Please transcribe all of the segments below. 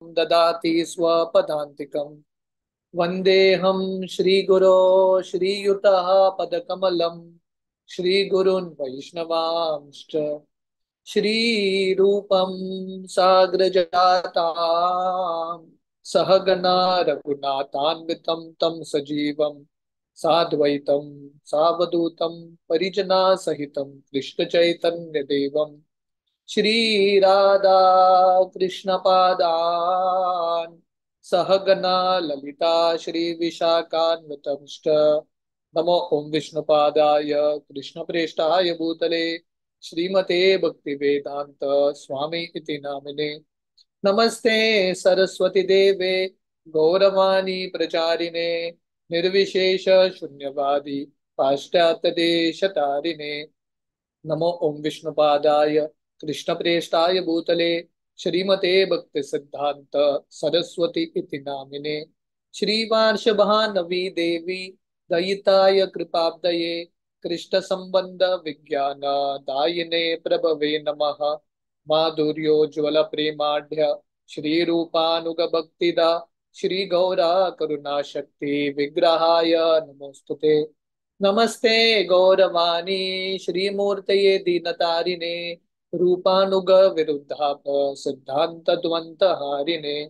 ददाति स्वपदान्तिकम्। वन्देऽहं श्रीगुरो श्रीयुतः पदकमलं श्रीगुरून् वैष्णवांश्च श्रीरूपं साग्रजातां सहगणा रघुनाथान्वितं तं सजीवं साद्वैतं सावधूतं परिजनासहितं कृष्णचैतन्यदेवं श्री राधा कृष्ण पादान सहगना ललिता श्री विशाखान्वितंश्च नमो ओम विष्णुपादाय कृष्ण प्रेष्ठाय भूतले श्रीमते भक्ति वेदांत स्वामी इति नामिने नमस्ते सरस्वती देवे गौरवाणी प्रचारिणे निर्विशेष शून्यवादी पाश्चात्य देश तारिणे नमो ओम विष्णुपादाय कृष्णप्रेष्ठाय भूतले श्रीमते भक्ति सिद्धांत सरस्वती इति नामिने श्रीवार्षभानवी देवी दयिताय कृपाब्दये कृष्ण संबंध विज्ञान दायिने प्रभवे नमः माधुर्योज्वल प्रेमाढ्य श्री रूपानुग भक्तिदा श्री गौरा करुणा शक्ति विग्रहाय नमोस्तुते नमस्ते गौरवाणी श्रीमूर्तये दीनतारिणे रूपानुग विरुद्धाप सिद्धांत द्वंत हारिणे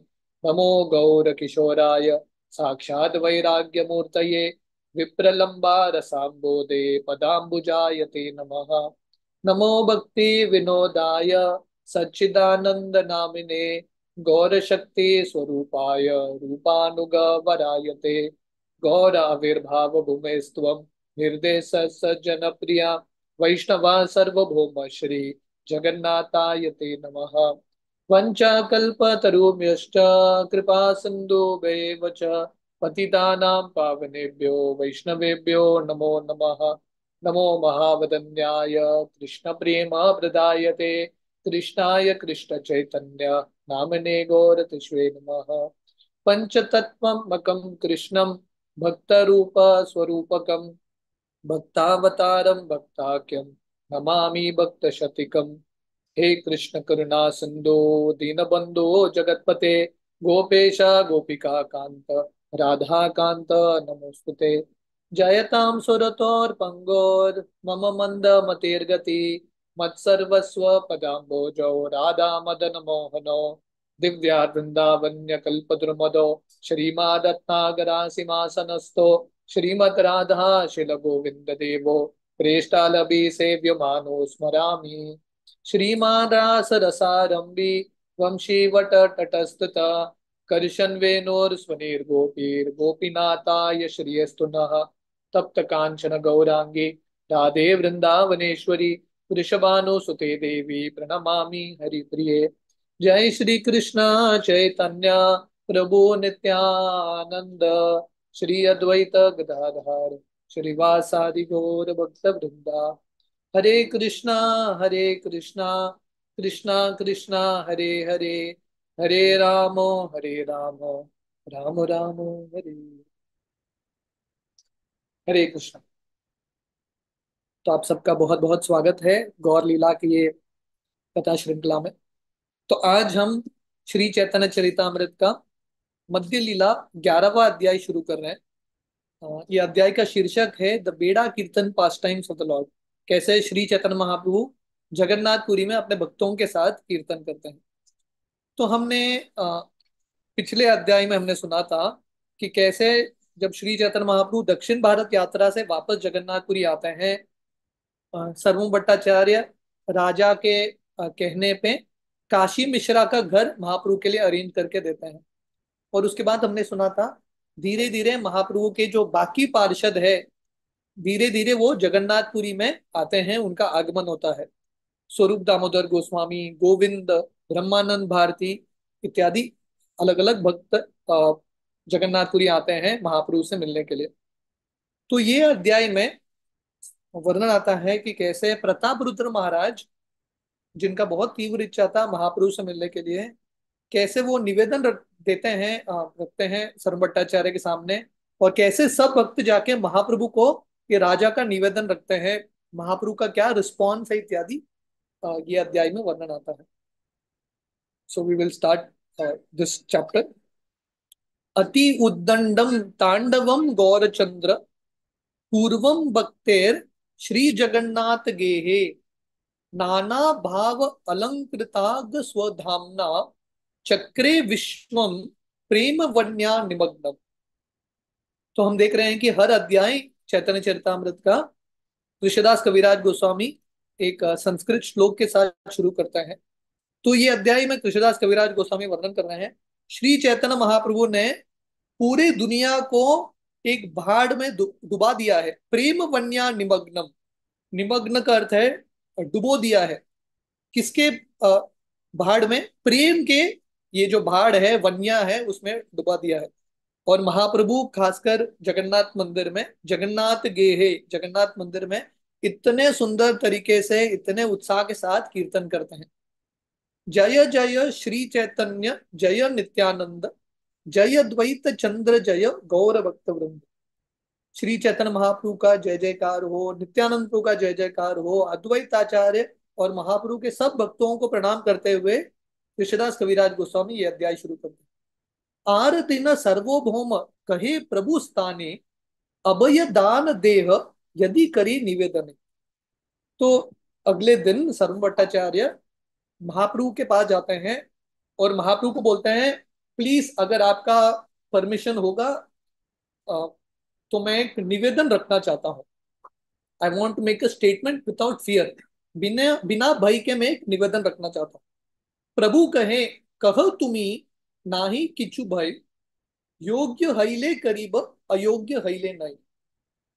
नमो गौर किशोराय साक्षात् वैराग्य मूर्तये विप्रलंबा रसाम्बोधे पदाम्बुजाय ते नमः नमो भक्ति विनोदाय सच्चिदानंद नामिने गौर शक्ति स्वरूपाय रूपानुग वरायते गौर आविर्भाव भूमेस्त्वं निर्देश सज्जन प्रिया वैष्णवा सर्वभौम श्री जगन्नाथाय ते नमः वंचाकल्पतरुभ्यश्च कृपा सिन्धुभ्येव च पतितानां पावनेभ्यो वैष्णवेभ्यो नमो नमः नमो महावदन्याय कृष्ण प्रेम प्रदायते कृष्णाय कृष्ण चैतन्य नामने गौरतिष्वे नमः पंचतत्त्वमकं कृष्णं भक्तरूप स्वरूपकं भक्तावतारं भक्ताख्यं नमामि भक्तशतिकम् हे कृष्ण करुणा सिंधु दीनबंधु जगतपते गोपेश गोपिका कांत राधा कांत नमोस्तुते जयतां सुरतोर्पंगोर मम मंद मतिर्गति मत्सर्वस्व पदाम्बोजो राधा मदन मोहनो दिव्या वृंदावन्य कल्पद्रुमदो श्रीमादत्नागरासिमासनस्थो श्रीमद् राधा शिल गोविंद देवो प्रेष्टालभि सेव्यमानो स्मरामि श्रीमादासरसारंभी वंशीवट तटस्थता करशन्वेनोर्स्वनिर्गोपीर्गोपीनाथाय श्रियस्तु नः तप्त कांचन गौरांगी राधे वृंदावनेश्वरी वृषभानुसुते देवी प्रणमामि हरिप्रिये जय श्री कृष्ण चैतन्य प्रभु नित्यानंद श्री अद्वैत गदाधर श्रीवासादि गौर भक्त वृंदा हरे कृष्णा कृष्णा कृष्णा हरे हरे हरे रामो राम राम हरे हरे कृष्णा। तो आप सबका बहुत बहुत स्वागत है गौर लीला की ये कथा श्रृंखला में। तो आज हम श्री चैतन्य चरितामृत का मध्य लीला 11वां अध्याय शुरू कर रहे हैं। ये अध्याय का शीर्षक है द बेड़ा कीर्तन पास टाइम्स ऑफ द लॉर्ड। कैसे श्री चैतन्य महाप्रभु जगन्नाथपुरी में अपने भक्तों के साथ कीर्तन करते हैं। तो हमने पिछले अध्याय में हमने सुना था कि कैसे जब श्री चैतन्य महाप्रभु दक्षिण भारत यात्रा से वापस जगन्नाथपुरी आते हैं, सर्वम भट्टाचार्य राजा के कहने पे काशी मिश्रा का घर महाप्रभु के लिए अरेंज करके देते हैं। और उसके बाद हमने सुना था धीरे धीरे महाप्रभु के जो बाकी पार्षद है धीरे धीरे वो जगन्नाथपुरी में आते हैं, उनका आगमन होता है। स्वरूप दामोदर गोस्वामी, गोविंद, ब्रह्मानंद भारती इत्यादि अलग अलग भक्त जगन्नाथपुरी आते हैं महाप्रभु से मिलने के लिए। तो ये अध्याय में वर्णन आता है कि कैसे प्रताप रुद्र महाराज, जिनका बहुत तीव्र इच्छा था महाप्रभु से मिलने के लिए, कैसे वो निवेदन देते हैं, रखते हैं सर्व भट्टाचार्य के सामने। और कैसे सब भक्त जाके महाप्रभु को ये राजा का निवेदन रखते हैं, महाप्रभु का क्या रिस्पॉन्स है इत्यादि ये अध्याय में वर्णन आता है। So we will start this chapter. अति उद्दंडम तांडवम गौरचंद्र पूर्वम भक्तेर श्री जगन्नाथ गेहे नाना भाव अलंकृताग स्वधाम्ना चक्रे विश्वम प्रेम वन्या निमग्नम। तो हम देख रहे हैं कि हर अध्याय चैतन्य चरितामृत का ऋषिदास कविराज गोस्वामी एक संस्कृत श्लोक के साथ शुरू करता है। तो ये अध्याय में कृष्णदास कविराज गोस्वामी वर्णन कर रहे हैं श्री चैतन्य महाप्रभु ने पूरी दुनिया को एक भाड़ में डुबा दिया है। प्रेम वन्या निमग्नम, निमग्न का अर्थ है डुबो दिया है। किसके भाड़ में? प्रेम के। ये जो भाड़ है, वन्या है, उसमें डुबा दिया है। और महाप्रभु खासकर जगन्नाथ मंदिर में, जगन्नाथ गेहे, जगन्नाथ मंदिर में इतने सुंदर तरीके से, इतने उत्साह के साथ कीर्तन करते हैं। जय जय श्री चैतन्य जय नित्यानंद जय द्वैत चंद्र जय गौर भक्त वृंद। श्री चैतन्य महाप्रभु का जय जयकार हो, नित्यानंद प्रभु का जय जयकार हो, अद्वैत आचार्य और महाप्रभु के सब भक्तों को प्रणाम करते हुए कृष्णदास कविराज गोस्वामी ये अध्याय शुरू करते हैं। आरति न सर्वभौम कहे प्रभु स्थाने अभय दान देह यदि करी निवेदन। तो अगले दिन सर्व भट्टाचार्य महाप्रभु के पास जाते हैं और महाप्रभु को बोलते हैं, प्लीज अगर आपका परमिशन होगा तो मैं एक निवेदन रखना चाहता हूँ। I want to make a statement without fear. बिना बिना भय के मैं एक निवेदन रखना चाहता हूँ। प्रभु कहे, कह तुम्ही नाही किचु भय, योग्य हईले करीब अयोग्य हईले नहीं।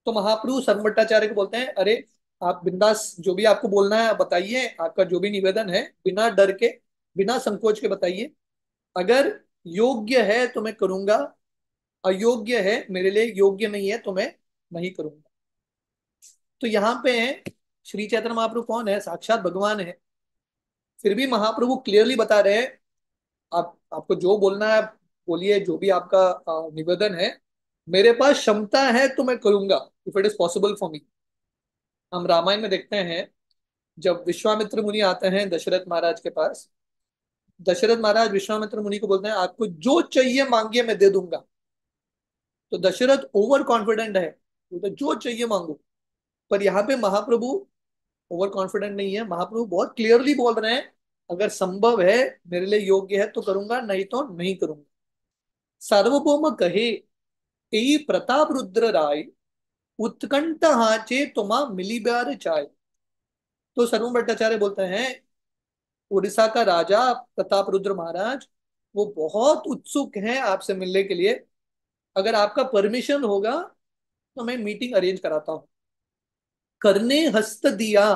तो महाप्रभु सर्व भट्टाचार्य को बोलते हैं, अरे आप बिंदास जो भी आपको बोलना है बताइए, आपका जो भी निवेदन है बिना डर के, बिना संकोच के बताइए। अगर योग्य है तो मैं करूंगा, अयोग्य है, मेरे लिए योग्य नहीं है तो मैं नहीं करूंगा। तो यहाँ पे श्री चैतन्य महाप्रभु कौन है? साक्षात भगवान है। फिर भी महाप्रभु क्लियरली बता रहे हैं, आप आपको जो बोलना है बोलिए, जो भी आपका निवेदन है, मेरे पास क्षमता है तो मैं करूंगा, if it is possible for me. हम रामायण में देखते हैं, जब विश्वामित्र मुनि आते हैं दशरथ महाराज के पास, दशरथ महाराज विश्वामित्र मुनि को बोलते हैं, आपको जो चाहिए मांगिए मैं दे दूंगा। तो दशरथ ओवर कॉन्फिडेंट है, बोलते जो चाहिए मांगो। पर यहाँ पे महाप्रभु ओवर कॉन्फिडेंट नहीं है। महाप्रभु बहुत क्लियरली बोल रहे हैं, अगर संभव है, मेरे लिए योग्य है तो करूंगा, नहीं तो नहीं करूंगा। सार्वभौम कहे एई प्रताप रुद्र राय, उत्कंठ हाचे तुमा मिली ब्यार चाय। तो सर्व भट्टाचार्य बोलते हैं, उड़ीसा का राजा प्रताप रुद्र महाराज वो बहुत उत्सुक हैं आपसे मिलने के लिए। अगर आपका परमिशन होगा तो मैं मीटिंग अरेंज कराता हूँ। करने हस्त दिया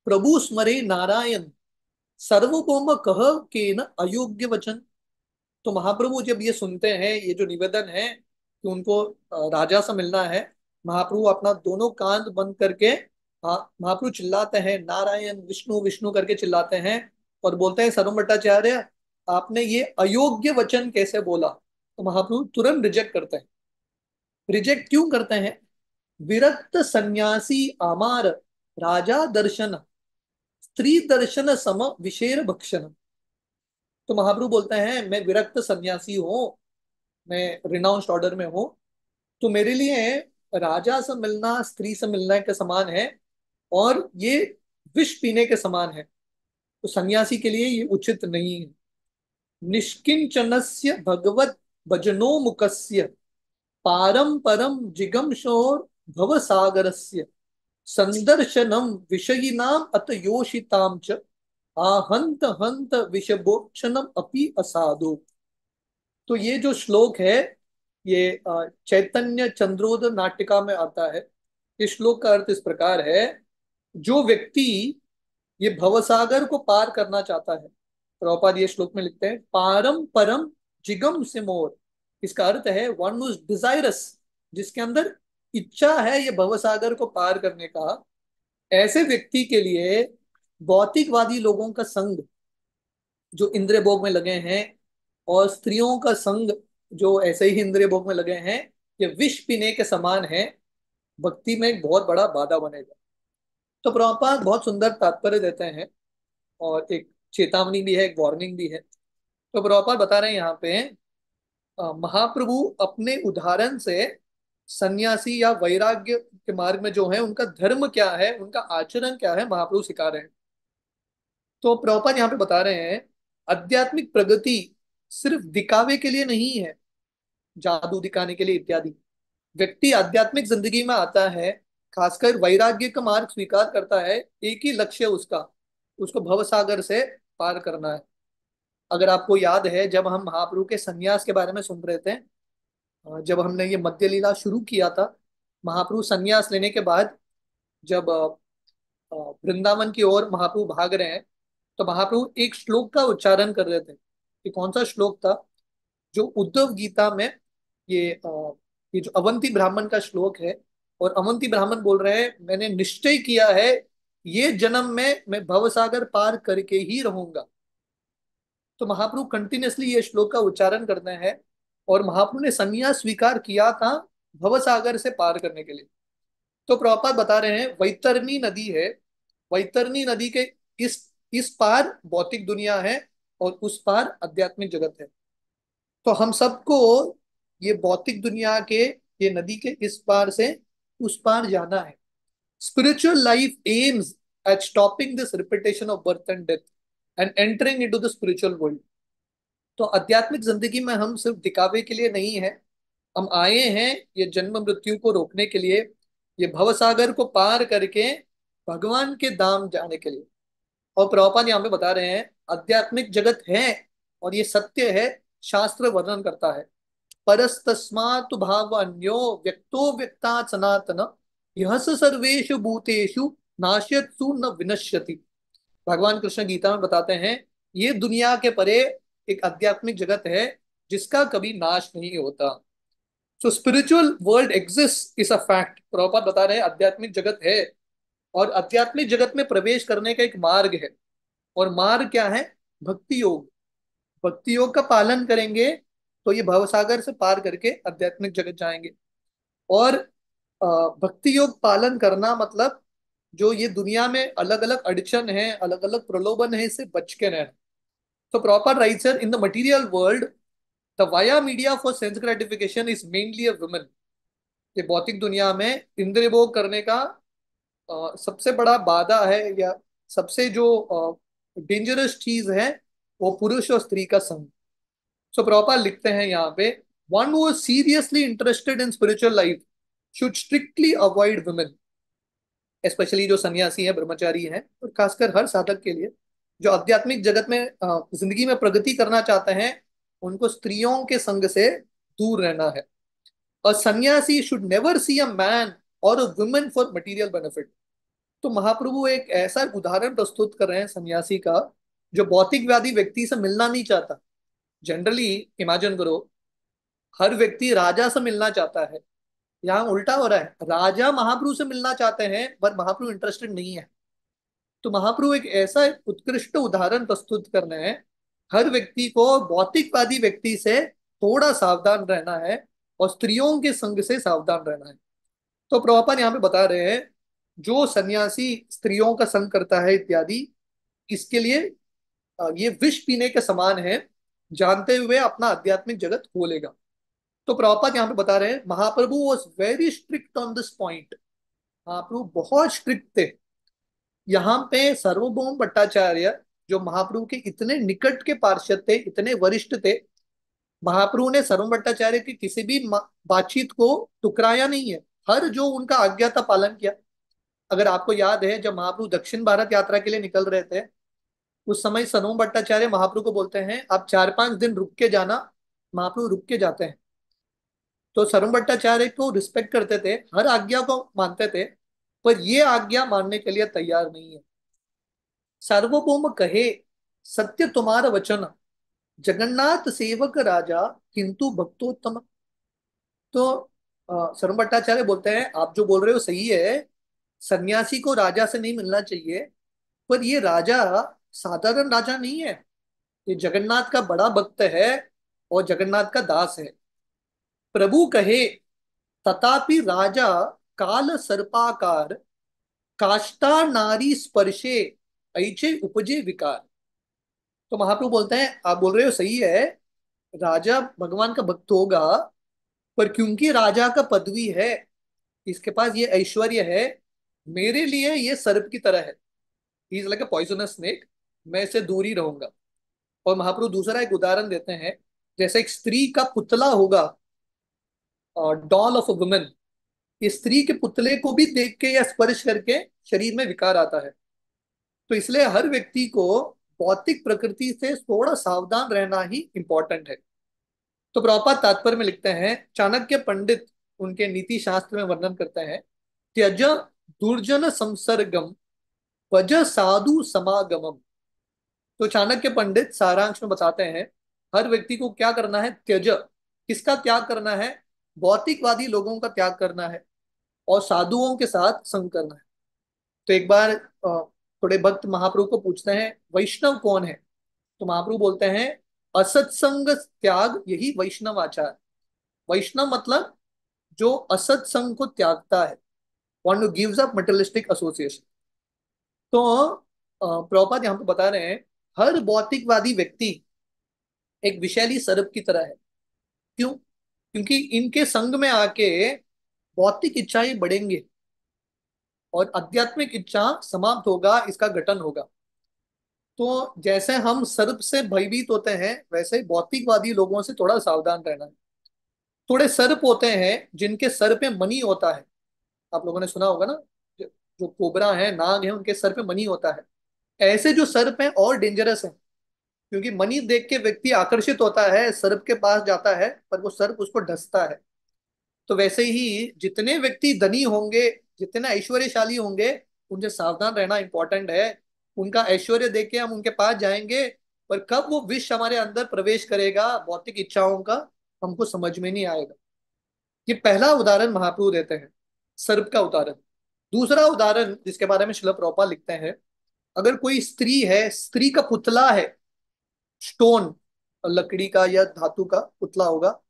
प्रभु स्मरे नारायण, सर्वभौम कह के न अयोग्य वचन। तो महाप्रभु जब ये सुनते हैं, ये जो निवेदन है कि उनको राजा से मिलना है, महाप्रभु अपना दोनों कान बंद करके महाप्रभु चिल्लाते हैं, नारायण विष्णु विष्णु करके चिल्लाते हैं और बोलते हैं, सर्व भट्टाचार्य आपने ये अयोग्य वचन कैसे बोला? तो महाप्रभु तुरंत रिजेक्ट करते हैं। रिजेक्ट क्यों करते हैं? विरक्त सन्यासी आमार राजा दर्शन स्त्री दर्शन सम विशेर भक्षण। तो महाप्रभु बोलते हैं, मैं विरक्त सन्यासी हूँ, मैं रिनाउंस्ड ऑर्डर में हूँ, तो मेरे लिए राजा से मिलना स्त्री से मिलने के समान है और ये विष पीने के समान है। तो सन्यासी के लिए ये उचित नहीं है। निष्किंचनस्य भगवत भजनो मुखस्य पारम परम जिगमशोर भवसागरस्य संदर्शनम विषयिनाम अत योषिताम च आहंत हंत विषभोक्षणम अपि असाधु। तो ये जो श्लोक है, ये चैतन्य चंद्रोदय नाटिका में आता है। इस श्लोक का अर्थ इस प्रकार है, जो व्यक्ति ये भवसागर को पार करना चाहता है, प्रभुपाद ये श्लोक में लिखते हैं, पारम परम जिगम से मोर। इसका अर्थ है वन हु इज डिजायरस, जिसके अंदर इच्छा है ये भवसागर को पार करने का। ऐसे व्यक्ति के लिए भौतिकवादी लोगों का संग, जो इंद्रिय भोग में लगे हैं, और स्त्रियों का संग जो ऐसे ही इंद्रिय भोग में लगे हैं, ये विष पीने के समान है, भक्ति में एक बहुत बड़ा बाधा बनेगा। तो प्रभुपाद बहुत सुंदर तात्पर्य देते हैं और एक चेतावनी भी है, एक वार्निंग भी है। तो प्रभुपाद बता रहे हैं यहाँ पे, महाप्रभु अपने उदाहरण से सन्यासी या वैराग्य के मार्ग में जो है उनका धर्म क्या है, उनका आचरण क्या है, महाप्रभु सिखा रहे हैं। तो प्रभुपाद यहाँ पे बता रहे हैं, आध्यात्मिक प्रगति सिर्फ दिखावे के लिए नहीं है, जादू दिखाने के लिए इत्यादि। व्यक्ति आध्यात्मिक जिंदगी में आता है, खासकर वैराग्य का मार्ग स्वीकार करता है, एक ही लक्ष्य उसका, उसको भवसागर से पार करना है। अगर आपको याद है, जब हम महाप्रभु के सन्यास के बारे में सुन रहे थे, जब हमने ये मध्य लीला शुरू किया था, महाप्रभु सन्यास लेने के बाद जब वृंदावन की ओर महाप्रभु भाग रहे हैं, तो महाप्रभु एक श्लोक का उच्चारण कर रहे थे। कि कौन सा श्लोक था? जो उद्धव गीता में ये ये जो अवंती ब्राह्मण का श्लोक है। और अवंती ब्राह्मण बोल रहे हैं, मैंने निश्चय किया है ये जन्म में मैं भवसागर पार करके ही रहूंगा। तो महाप्रभु कंटिन्यूअसली ये श्लोक का उच्चारण करते हैं। और महाप्रभु ने संन्यास स्वीकार किया था भवसागर से पार करने के लिए। तो प्रभुपाद बता रहे हैं, वैतरणी नदी है, वैतरणी नदी के इस पार भौतिक दुनिया है और उस पार आध्यात्मिक जगत है। तो हम सबको ये भौतिक दुनिया के, ये नदी के इस पार से उस पार जाना है। Spiritual life aims at stopping this repetition of birth and death and entering into the spiritual world. तो आध्यात्मिक जिंदगी में हम सिर्फ दिखावे के लिए नहीं है, हम आए हैं ये जन्म मृत्यु को रोकने के लिए, ये भवसागर को पार करके भगवान के धाम जाने के लिए। और प्रभुपाद यहाँ पे बता रहे हैं, आध्यात्मिक जगत है और ये सत्य है, शास्त्र वर्णन करता है। परस्तस्मात् भाव अन्यो व्यक्तो व्यक्ता सनातन, यह स सर्वेषु भूतेषु नाश्यत्सु न विनश्यति। भगवान कृष्ण गीता में बताते हैं, ये दुनिया के परे एक आध्यात्मिक जगत है जिसका कभी नाश नहीं होता। सो spiritual world exist is a fact. Prabhupada बता रहे हैं, आध्यात्मिक जगत है और आध्यात्मिक जगत में प्रवेश करने का एक मार्ग है। और मार्ग क्या है? भक्ति योग। भक्ति योग का पालन करेंगे तो ये भवसागर से पार करके आध्यात्मिक जगत जाएंगे। और भक्ति योग पालन करना मतलब जो ये दुनिया में अलग अलग अड़चन है, अलग अलग प्रलोभन है, इससे बच के रहना। तो proper right sir, in the material world the via media for sense gratification is mainly a women. ये भौतिक दुनिया में इंद्रिय भोग करने का सबसे बड़ा बाधा है, या सबसे जो डेंजरस चीज है, वो पुरुष और स्त्री का संग। सो प्रॉपर लिखते हैं यहाँ पे, one who is seriously interested in spiritual life should strictly avoid women. Specially जो सन्यासी है, ब्रह्मचारी है, और खासकर हर साधक के लिए जो आध्यात्मिक जगत में जिंदगी में प्रगति करना चाहते हैं, उनको स्त्रियों के संग से दूर रहना है। अ सन्यासी should never see a man और a women for material benefit. तो महाप्रभु एक ऐसा उदाहरण प्रस्तुत कर रहे हैं सन्यासी का, जो भौतिकवादी व्यक्ति से मिलना नहीं चाहता। जनरली इमेजिन करो, हर व्यक्ति राजा से मिलना चाहता है। यहाँ उल्टा हो रहा है, राजा महाप्रभु से मिलना चाहते हैं पर महाप्रभु इंटरेस्टेड नहीं है। तो महाप्रभु एक ऐसा उत्कृष्ट उदाहरण प्रस्तुत कर रहे हैं, हर व्यक्ति को भौतिकवादी व्यक्ति से थोड़ा सावधान रहना है और स्त्रियों के संग से सावधान रहना है। तो प्रभुपाद यहाँ पे बता रहे हैं, जो सन्यासी स्त्रियों का संग करता है इत्यादि, इसके लिए ये विष पीने के समान है, जानते हुए अपना आध्यात्मिक जगत खो लेगा। तो प्रभुपाद यहाँ पे बता रहे हैं, Mahaprabhu was very strict on this point. Mahaprabhu बहुत स्ट्रिक्ट थे। यहाँ पे सार्वभौम भट्टाचार्य जो महाप्रभु के इतने निकट के पार्षद थे, इतने वरिष्ठ थे, महाप्रभु ने सार्वभौम भट्टाचार्य की किसी भी बातचीत को टुकराया नहीं है। हर जो उनका आज्ञा था पालन किया। अगर आपको याद है, जब महाप्रभु दक्षिण भारत यात्रा के लिए निकल रहे थे, उस समय सनोम भट्टाचार्य महाप्रभु को बोलते हैं, आप 4-5 दिन रुक के जाना। महाप्रभु रुक के जाते हैं। तो सनोम भट्टाचार्य को रिस्पेक्ट करते थे, हर आज्ञा को मानते थे, पर ये आज्ञा मानने के लिए तैयार नहीं है। सार्वभौम कहे, सत्य तुम्हारा वचन, जगन्नाथ सेवक राजा, किंतु भक्तोत्तम। तो सनोम भट्टाचार्य बोलते हैं, आप जो बोल रहे हो सही है, सन्यासी को राजा से नहीं मिलना चाहिए, पर ये राजा साधारण राजा नहीं है, ये जगन्नाथ का बड़ा भक्त है और जगन्नाथ का दास है। प्रभु कहे, तथापि राजा काल सर्पाकार, काष्ठा नारी स्पर्शे ऐचे उपजे विकार। तो महाप्रभु बोलते हैं आप बोल रहे हो सही है, राजा भगवान का भक्त होगा, पर क्योंकि राजा का पदवी है, इसके पास ये ऐश्वर्य है, मेरे लिए ये सर्प की तरह है। He is like a poisonous snake, मैं इससे दूर ही रहूंगा। और महाप्रभु दूसरा एक उदाहरण देते हैं, जैसे एक स्त्री का पुतला होगा, डॉल ऑफ अ वुमन, ये स्त्री के पुतले को भी देख के या स्पर्श करके शरीर में विकार आता है। तो इसलिए हर व्यक्ति को भौतिक प्रकृति से थोड़ा सावधान रहना ही इंपॉर्टेंट है। तो प्रभुपाद तात्पर्य में लिखते हैं, चाणक्य पंडित उनके नीति शास्त्र में वर्णन करते हैं, त्यज दुर्जन संसर्गम वज साधु समागमम। तो चाणक्य पंडित सारांश में बताते हैं, हर व्यक्ति को क्या करना है, त्यज, किसका त्याग करना है, भौतिकवादी लोगों का त्याग करना है, और साधुओं के साथ संग करना है। तो एक बार थोड़े भक्त महाप्रभु को पूछते हैं वैष्णव कौन है। तो महाप्रभु बोलते हैं असत्संग त्याग यही वैष्णव आचार। वैष्णव मतलब जो असत्संग को त्यागता है, one who gives up materialistic association. तो प्रभुपाद यहाँ पे बता रहे हैं, हर भौतिकवादी व्यक्ति एक विषैली सर्प की तरह है। क्यों? क्योंकि इनके संग में आके भौतिक इच्छाएं बढ़ेंगे और आध्यात्मिक इच्छा समाप्त होगा, इसका गठन होगा। तो जैसे हम सर्प से भयभीत होते हैं, वैसे ही भौतिकवादी लोगों से थोड़ा सावधान रहना है। थोड़े सर्प होते हैं जिनके सर पे मणि होता है, आप लोगों ने सुना होगा ना, जो जो कोबरा है, नाग है, उनके सर पे मणि होता है। ऐसे जो सर्प हैं और डेंजरस हैं, क्योंकि मणि देख के व्यक्ति आकर्षित होता है, सर्प के पास जाता है, पर वो सर्प उसको डसता है। तो वैसे ही जितने व्यक्ति धनी होंगे, जितने ऐश्वर्यशाली होंगे, उनसे सावधान रहना इंपॉर्टेंट है। उनका ऐश्वर्य देख के हम उनके पास जाएंगे, पर कब वो विष हमारे अंदर प्रवेश करेगा भौतिक इच्छाओं का, हमको समझ में नहीं आएगा। ये पहला उदाहरण महाप्रभु देते हैं, सर्प का उदाहरण। दूसरा उदाहरण जिसके बारे में श्रील प्रभुपाद लिखते हैं, अगर कोई स्त्री है, स्त्री का पुतला है, स्टोन, लकड़ी का या धातु का पुतला होगा,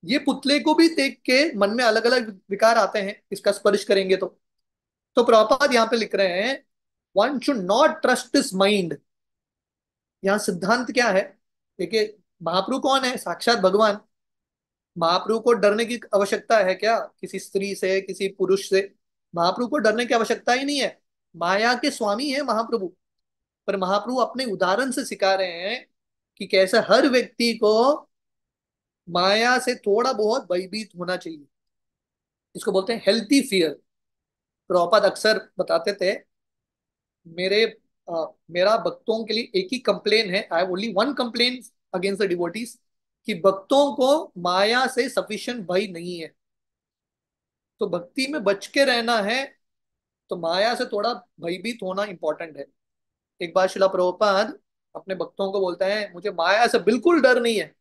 ये पुतले को भी देख के मन में अलग अलग विकार आते हैं इसका स्पर्श करेंगे तो प्रभुपाद यहाँ पे लिख रहे हैं, one should not trust this mind. यहाँ सिद्धांत क्या है? देखिए, महाप्रभु कौन है? साक्षात भगवान। महाप्रभु को डरने की आवश्यकता है क्या किसी स्त्री से, किसी पुरुष से? महाप्रभु को डरने की आवश्यकता ही नहीं है। माया के स्वामी है महाप्रभु। पर महाप्रभु अपने उदाहरण से सिखा रहे हैं कि कैसे हर व्यक्ति को माया से थोड़ा बहुत भयभीत होना चाहिए। इसको बोलते हैं हेल्थी फियर। प्रभुपाद अक्सर बताते थे, मेरे मेरा भक्तों के लिए एक ही कंप्लेन है, I have only one complain against the devotees, कि भक्तों को माया से सफिशिएंट भय नहीं है। तो भक्ति में बच के रहना है, तो माया से थोड़ा भयभीत होना इंपॉर्टेंट है। एक बार शिला प्रभुपाद अपने भक्तों को बोलते हैं, मुझे माया से बिल्कुल डर नहीं है।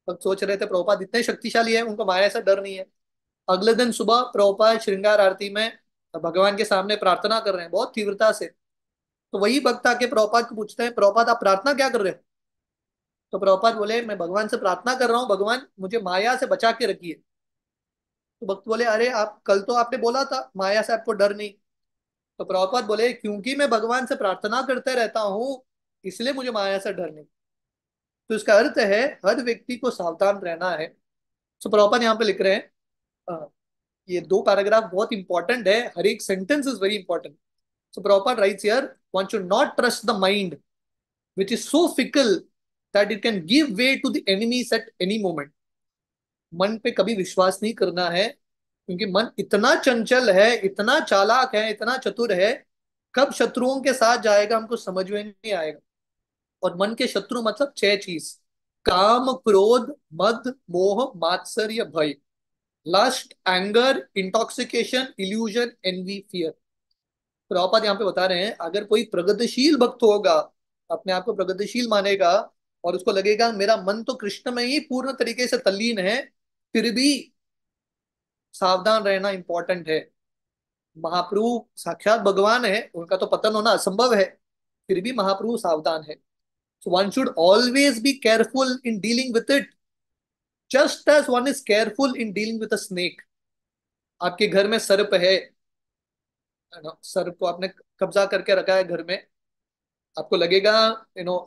भक्त सोच रहे थे प्रभुपाद इतने शक्तिशाली है, उनको माया से डर नहीं है। अगले दिन सुबह प्रभुपाद श्रृंगार आरती में भगवान के सामने प्रार्थना कर रहे हैं बहुत तीव्रता से। तो वही भक्त आके प्रभुपाद को पूछते हैं, प्रभुपाद आप प्रार्थना क्या कर रहे हैं? तो प्रभुपाद बोले, मैं भगवान से प्रार्थना कर रहा हूँ, भगवान मुझे माया से बचा के रखिए। तो भक्त बोले, अरे आप कल तो आपने बोला था माया से आपको डर नहीं। तो प्रभुपाद बोले, क्योंकि मैं भगवान से प्रार्थना करते रहता हूँ, इसलिए मुझे माया से डर नहीं। तो इसका अर्थ है हर व्यक्ति को सावधान रहना है। तो प्रभुपाद यहाँ पे लिख रहे हैं, अ, ये दो पैराग्राफ बहुत इंपॉर्टेंट है, हर एक sentence is very important. So Prabhupada rights here, one should not trust the mind which is so fickle that it can give way to the enemies at any moment। मन पे कभी विश्वास नहीं करना है, क्योंकि मन इतना चंचल है, इतना चालाक है, इतना चतुर है, कब शत्रुओं के साथ जाएगा हमको समझ में नहीं आएगा। और मन के शत्रु मतलब छह चीज: काम, क्रोध, मद, मोह, मात्सर्य, भय। Lust, anger, intoxication, illusion, envy, fear. Prabhupada यहाँ पे बता रहे हैं, अगर कोई प्रगतिशील भक्त होगा, अपने आप को प्रगतिशील मानेगा, और उसको लगेगा मेरा मन तो कृष्ण में ही पूर्ण तरीके से तल्लीन है, फिर भी सावधान रहना इंपॉर्टेंट है। महाप्रभु साक्षात भगवान है, उनका तो पतन होना असंभव है, फिर भी महाप्रभु सावधान है। So one should always be careful in dealing with it, just as one is careful in dealing with a snake. आपके घर में सर्प है ना, सर्प को आपने कब्जा करके रखा है घर में, आपको लगेगा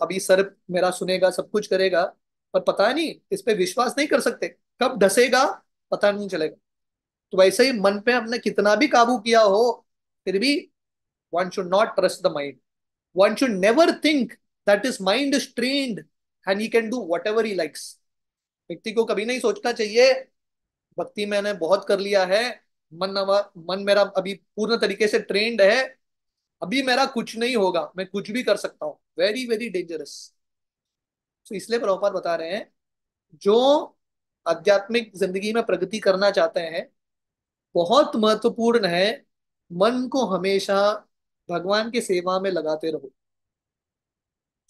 अभी सर मेरा सुनेगा, सब कुछ करेगा, पर पता नहीं, इस पे विश्वास नहीं कर सकते, कब धसेगा पता नहीं चलेगा। तो वैसे ही मन पे हमने कितना भी काबू किया हो, फिर भी one should not trust the mind. One should never think that is mind is trained and he can do whatever he likes. व्यक्ति को कभी नहीं सोचना चाहिए भक्ति मैंने बहुत कर लिया है, मन मेरा अभी पूर्ण तरीके से ट्रेंड है, अभी मेरा कुछ नहीं होगा, मैं कुछ भी कर सकता हूँ। Very very dangerous. तो इसलिए प्रभुपाद बता रहे हैं, जो आध्यात्मिक जिंदगी में प्रगति करना चाहते हैं, बहुत महत्वपूर्ण है मन को हमेशा भगवान की सेवा में लगाते रहो,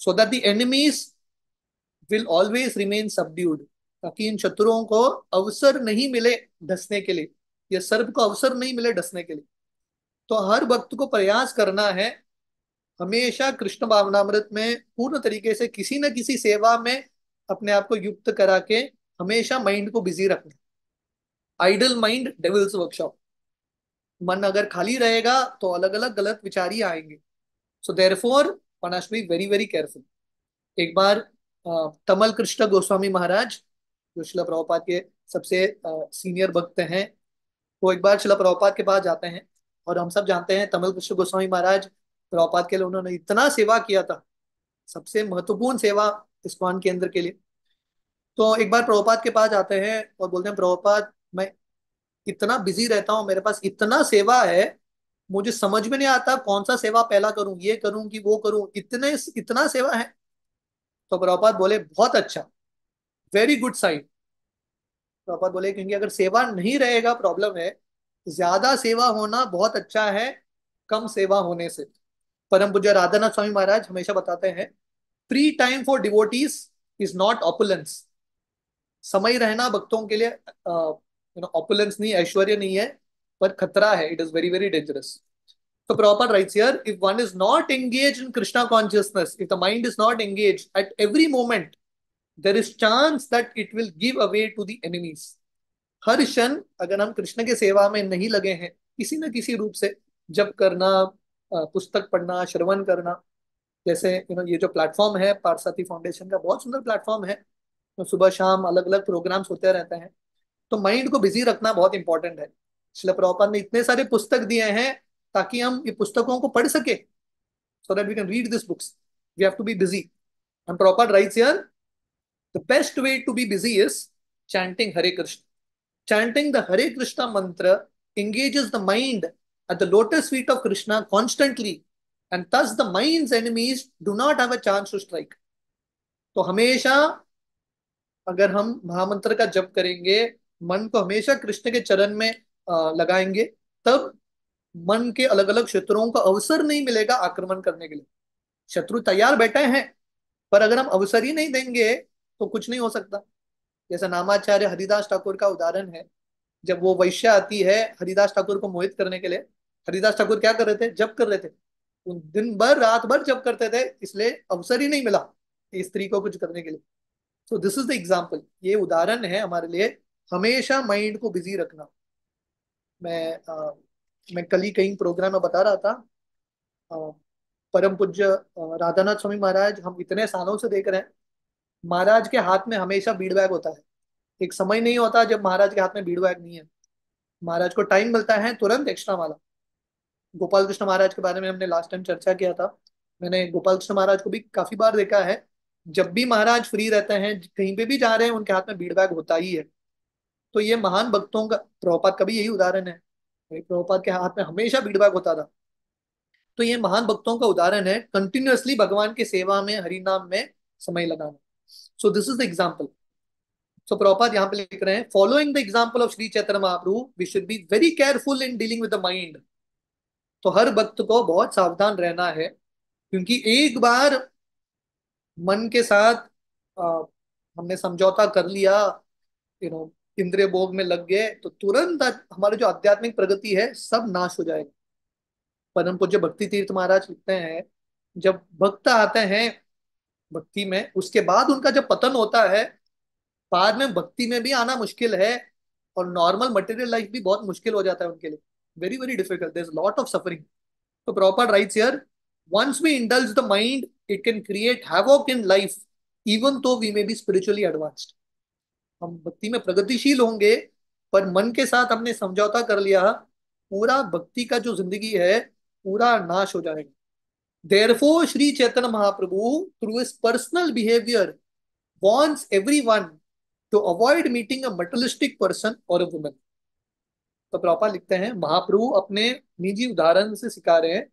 so that the enemies will always remain subdued, ताकि इन शत्रुओं को अवसर नहीं मिले ढसने के लिए, या सर्प को अवसर नहीं मिले ढसने के लिए। तो हर भक्त को प्रयास करना है हमेशा कृष्ण भावनामृत में पूर्ण तरीके से किसी न किसी सेवा में अपने आप को युक्त करा के हमेशा माइंड को बिजी रखना। Idle mind devil's workshop. मन अगर खाली रहेगा तो अलग अलग गलत विचार ही आएंगे। So therefore one has to be very very careful. एक बार तमल कृष्ण गोस्वामी महाराज, जो शिला प्रभुपाद के सबसे सीनियर भक्त हैं, वो एक बार शिला प्रभुपाद के पास जाते हैं। और हम सब जानते हैं तमिल कृष्ण गोस्वामी महाराज, प्रभुपाद के लिए उन्होंने इतना सेवा किया था, सबसे महत्वपूर्ण सेवा इस्कॉन के अंदर के लिए। तो एक बार प्रभुपाद के पास आते हैं और बोलते हैं, प्रभुपाद मैं इतना बिजी रहता हूँ, मेरे पास इतना सेवा है, मुझे समझ में नहीं आता कौन सा सेवा पहला करूं, ये करूं कि वो करूं, इतने इतना सेवा है। तो प्रभुपाद बोले बहुत अच्छा, वेरी गुड साइन। प्रभुपाद बोले क्योंकि अगर सेवा नहीं रहेगा प्रॉब्लम है, ज्यादा सेवा होना बहुत अच्छा है कम सेवा होने से। परम पूज्य राधानाथ स्वामी महाराज हमेशा बताते हैं, free time for devotees is not opulence. समय रहना भक्तों के लिए ऑपुलेंस नहीं, ऐश्वर्य नहीं है, पर खतरा है, it is very very dangerous. So Prabhupada writes here, if one is not engaged in Krishna consciousness, if the mind is not engaged at every moment, there is chance that it will give away to the enemies. हर क्षण अगर हम कृष्ण के सेवा में नहीं लगे हैं किसी न किसी रूप से, जप करना, पुस्तक पढ़ना, श्रवण करना, जैसे ये जो प्लेटफॉर्म है पारसाती फाउंडेशन का, बहुत सुंदर प्लेटफॉर्म है, तो सुबह शाम अलग अलग प्रोग्राम्स होते रहते हैं। तो माइंड को बिजी रखना बहुत इंपॉर्टेंट है। श्रील प्रभुपाद ने इतने सारे पुस्तक दिए हैं ताकि हम ये पुस्तकों को पढ़ सके, so that we can read these books. We have to be busy. And Prabhupada writes here, the best way to be busy is chanting Hare Krishna. Chanting the Hare Krishna mantra engages the mind at the lotus feet of Krishna constantly, and thus the mind's enemies do not have a chance to strike. तो हमेशा अगर हम महामंत्र का जप करेंगे, मन को हमेशा कृष्ण के चरण में लगाएंगे, तब मन के अलग अलग शत्रुओं को अवसर नहीं मिलेगा आक्रमण करने के लिए। शत्रु तैयार बैठे हैं, पर अगर हम अवसर ही नहीं देंगे तो कुछ नहीं हो सकता। जैसे नामाचार्य हरिदास ठाकुर का उदाहरण है, जब वो वैश्य आती है हरिदास ठाकुर को मोहित करने के लिए, हरिदास ठाकुर क्या कर रहे थे, जप कर रहे थे, उन दिन भर रात भर जप करते थे, इसलिए अवसर ही नहीं मिला इस स्त्री को कुछ करने के लिए। सो दिस इज द एग्जाम्पल, ये उदाहरण है हमारे लिए, हमेशा माइंड को बिजी रखना। मैं कल ही कहीं प्रोग्राम में बता रहा था, अ, परम पूज्य राधानाथ स्वामी महाराज, हम इतने सालों से देख रहे हैं, महाराज के हाथ में हमेशा बीड़ बैग होता है। एक समय नहीं होता जब महाराज के हाथ में बीड़ बैग नहीं है। महाराज को टाइम मिलता है तुरंत एक्स्ट्रा वाला। गोपाल कृष्ण महाराज के बारे में हमने लास्ट टाइम चर्चा किया था। मैंने गोपाल कृष्ण महाराज को भी काफी बार देखा है, जब भी महाराज फ्री रहते हैं, कहीं पे भी जा रहे हैं, उनके हाथ में बीड़ बैग होता ही है। तो ये महान भक्तों का, प्रभुपाद का भी यही उदाहरण है, प्रभुपाद के हाथ में हमेशा बीड़ बैग होता था। तो ये महान भक्तों का उदाहरण है, कंटिन्यूअसली भगवान की सेवा में, हरि नाम में समय लगाना। So this is the example. So Prabhupada यहाँ पे लिख रहे हैं, following the example of Shri Chaitanya Mahaprabhu we should be very careful in dealing with the mind. तो हर भक्त को बहुत सावधान रहना है, क्योंकि एक बार मन के साथ हमने समझौता कर लिया, इंद्रिय भोग में लग गए, तो तुरंत हमारी जो आध्यात्मिक प्रगति है सब नाश हो जाएगी। परम पूज्य भक्ति तीर्थ महाराज लिखते हैं, जब भक्त आते हैं भक्ति में, उसके बाद उनका जब पतन होता है, बाद में भक्ति में भी आना मुश्किल है, और नॉर्मल मटेरियल लाइफ भी बहुत मुश्किल हो जाता है उनके लिए, very very difficult, there is lot of suffering. तो Prabhupada writes here, Once we indulge the mind, it can create havoc in life, even though we may be spiritually advanced. हम भक्ति में प्रगतिशील होंगे, पर मन के साथ हमने समझौता कर लिया, पूरा भक्ति का जो जिंदगी है पूरा नाश हो जाएगा. Therefore, Sri Chaitanya Mahaprabhu, through his personal behavior, warns everyone to avoid meeting a materialistic person or a woman. तो प्रभुपाद लिखते हैं, महाप्रभु अपने निजी उदाहरण से सिखा रहे हैं,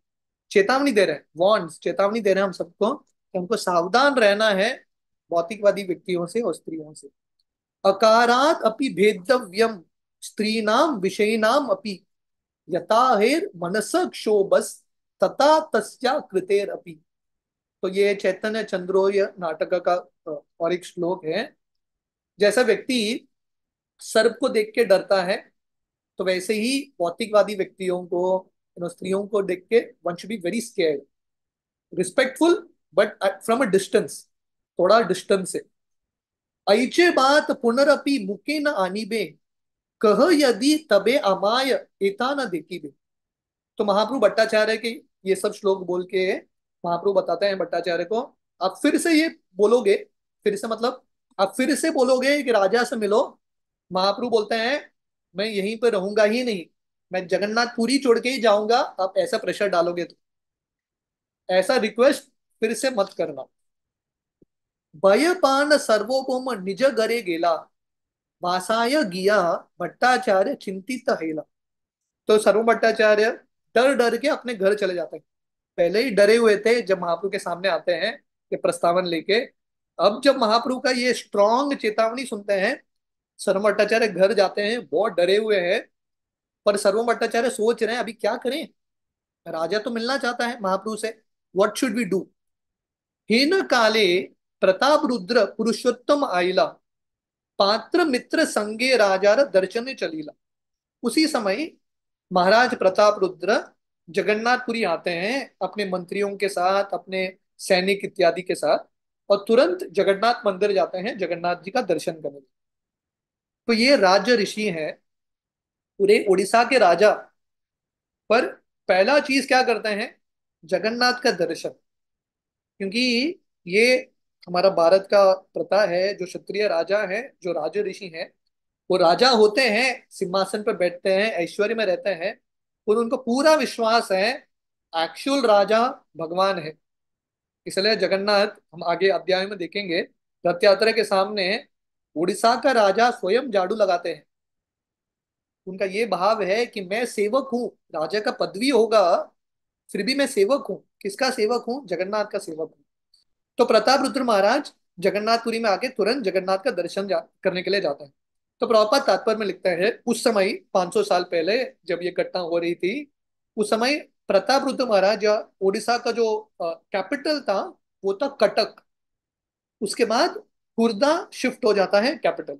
चेतावनी दे रहे हैं, वॉन्स, चेतावनी दे रहे हैं हम सबको कि हमको सावधान रहना है भौतिकवादी व्यक्तियों से और स्त्रियों से. अकारात अपि भेदव्यम स्त्रीणाम विषयिणाम अपि यथा हेर मनस क्षोभस तथा तस्या कृतेर अपि. तो ये चैतन्य चंद्रोय नाटक का और एक श्लोक है. जैसा व्यक्ति सर्प को देख के डरता है, तो वैसे ही भौतिकवादी व्यक्तियों को, स्त्रियों को देख के one should be very scared, respectful, but from a distance, थोड़ा डिस्टेंस से. ऐचे बात पुनरपि मुके न आनीबे कह यदि तबे अमाय एता न देखी. तो महाप्रभु भट्टाचार्य के ये सब श्लोक बोल के महाप्रभु बताते हैं भट्टाचार्य को, आप फिर से ये बोलोगे, फिर से मतलब आप फिर से बोलोगे कि राजा से मिलो. महाप्रभु बोलते हैं, मैं यहीं पर रहूंगा ही नहीं, मैं जगन्नाथपुरी छोड़ के ही जाऊंगा, आप ऐसा प्रेशर डालोगे तो. ऐसा रिक्वेस्ट फिर से मत करना. भयपान सर्वोपम निज घरे गेला वासाय गिया भट्टाचार्य चिंतित हेला. तो सर्व भट्टाचार्य डर डर के अपने घर चले जाते हैं. पहले ही डरे हुए थे जब महाप्रभु के सामने आते हैं ये प्रस्तावन लेके. अब जब महाप्रभु का ये स्ट्रॉन्ग चेतावनी सुनते हैं, सर्व भट्टाचार्य घर जाते हैं, बहुत डरे हुए हैं. पर सर्व भट्टाचार्य सोच रहे हैं अभी क्या करें, राजा तो मिलना चाहता है महाप्रभु से, व्हाट शुड वी डू. हेन काले प्रताप रुद्र पुरुषोत्तम आइला पात्र मित्र संगे राजार दर्शन चलीला. उसी समय महाराज प्रताप रुद्र जगन्नाथपुरी आते हैं अपने मंत्रियों के साथ, अपने सैनिक इत्यादि के साथ, और तुरंत जगन्नाथ मंदिर जाते हैं जगन्नाथ जी का दर्शन करने. तो ये राज ऋषि हैं, पूरे उड़ीसा के राजा. पर पहला चीज क्या करते हैं, जगन्नाथ का दर्शन. क्योंकि ये हमारा भारत का प्रथा है, जो क्षत्रिय राजा है, जो राज ऋषि हैं, वो राजा होते हैं, सिंहासन पर बैठते हैं, ऐश्वर्य में रहते हैं, और उनको पूरा विश्वास है एक्चुअल राजा भगवान है. इसलिए जगन्नाथ, हम आगे अध्याय में देखेंगे, रथ यात्रा के सामने उड़ीसा का राजा स्वयं झाड़ू लगाते हैं. उनका ये भाव है कि मैं सेवक हूँ, राजा का पदवी होगा, फिर भी मैं सेवक हूँ. किसका सेवक हूँ, जगन्नाथ का सेवक हूँ. तो प्रताप रुद्र महाराज जगन्नाथपुरी में आके तुरंत जगन्नाथ का दर्शन करने के लिए जाते हैं. तो प्रभुपाद तात्पर्य में लिखते हैं, उस समय 500 साल पहले जब ये घटना हो रही थी, उस समय प्रताप रुद्र महाराज, या उड़ीसा का जो कैपिटल था वो था कटक. उसके बाद खुर्दा शिफ्ट हो जाता है कैपिटल.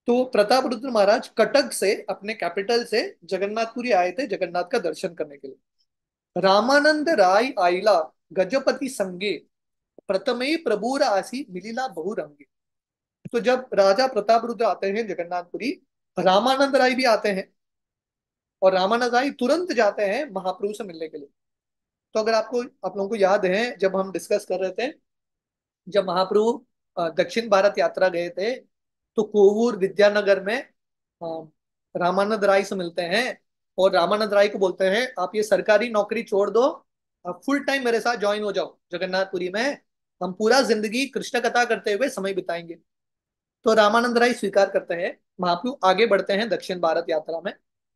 तो प्रताप रुद्र महाराज कटक से, अपने कैपिटल से जगन्नाथपुरी आए थे जगन्नाथ का दर्शन करने के लिए. रामानंद राय आइला गजपति संगे प्रथमे प्रभुर आसी मिलिला बहुरंगी. तो जब राजा प्रताप रुद्र आते हैं जगन्नाथपुरी, रामानंद राय भी आते हैं, और रामानंद राय तुरंत जाते हैं महाप्रभु से मिलने के लिए. तो अगर आपको, आप लोगों को याद है, जब हम डिस्कस कर रहे थे, जब महाप्रभु दक्षिण भारत यात्रा गए थे, तो कोवूर विद्यानगर में अ, रामानंद राय से मिलते हैं, और रामानंद राय को बोलते हैं आप ये सरकारी नौकरी छोड़ दो, आप फुल टाइम मेरे साथ ज्वाइन हो जाओ जगन्नाथपुरी में, हम पूरा जिंदगी कृष्ण कथा करते हुए समय बिताएंगे. तो रामानंद राय स्वीकार करते हैं. महाप्रभु आगे बढ़ते हैं दक्षिण भारत यात्रा में.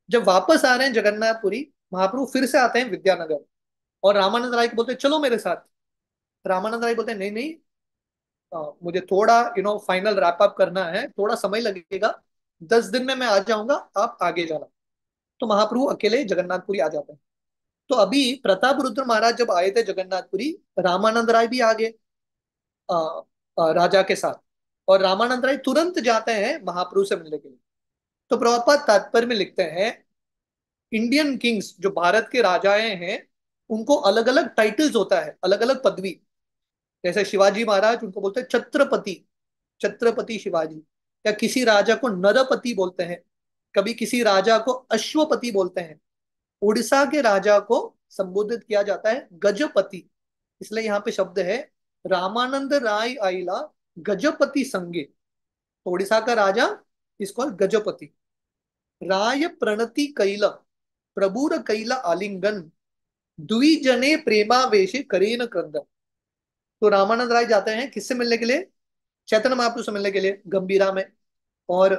जब वापस आ रहे हैं जगन्नाथपुरी, महाप्रभु फिर से आते हैं विद्यानगर, और रामानंद राय को बोलते हैं चलो मेरे साथ. रामानंद राय बोलते हैं नहीं नहीं, मुझे थोड़ा फाइनल रैप अप करना है, थोड़ा समय लगेगा, 10 दिन में मैं आ जाऊंगा, आप आगे जाना. तो महाप्रभु अकेले जगन्नाथपुरी आ जाते हैं. तो अभी प्रताप रुद्र महाराज जब आए थे जगन्नाथपुरी, रामानंद राय भी आ गए अ, राजा के साथ, और रामानंद राय तुरंत जाते हैं महाप्रभु से मिलने के लिए. तो प्रभुपाद तात्पर्य में लिखते हैं, इंडियन किंग्स, जो भारत के राजाएं हैं, उनको अलग अलग टाइटल्स होता है, अलग अलग पदवी. जैसे शिवाजी महाराज, उनको बोलते हैं छत्रपति, छत्रपति शिवाजी. या किसी राजा को नरपति बोलते हैं, कभी किसी राजा को अश्वपति बोलते हैं. उड़ीसा के राजा को संबोधित किया जाता है गजपति, इसलिए यहाँ पे शब्द है रामानंद राय आइला गजपति संगे। तो उड़ीसा का राजा इसको गजपति। राय प्रणति कैल प्रभुर कैल आलिंगन द्विजने प्रेमावेशे करेन क्रंदन। तो रामानंद राय जाते हैं किससे मिलने के लिए? चैतन्य महाप्रभु से मिलने के लिए गंभीरा में। और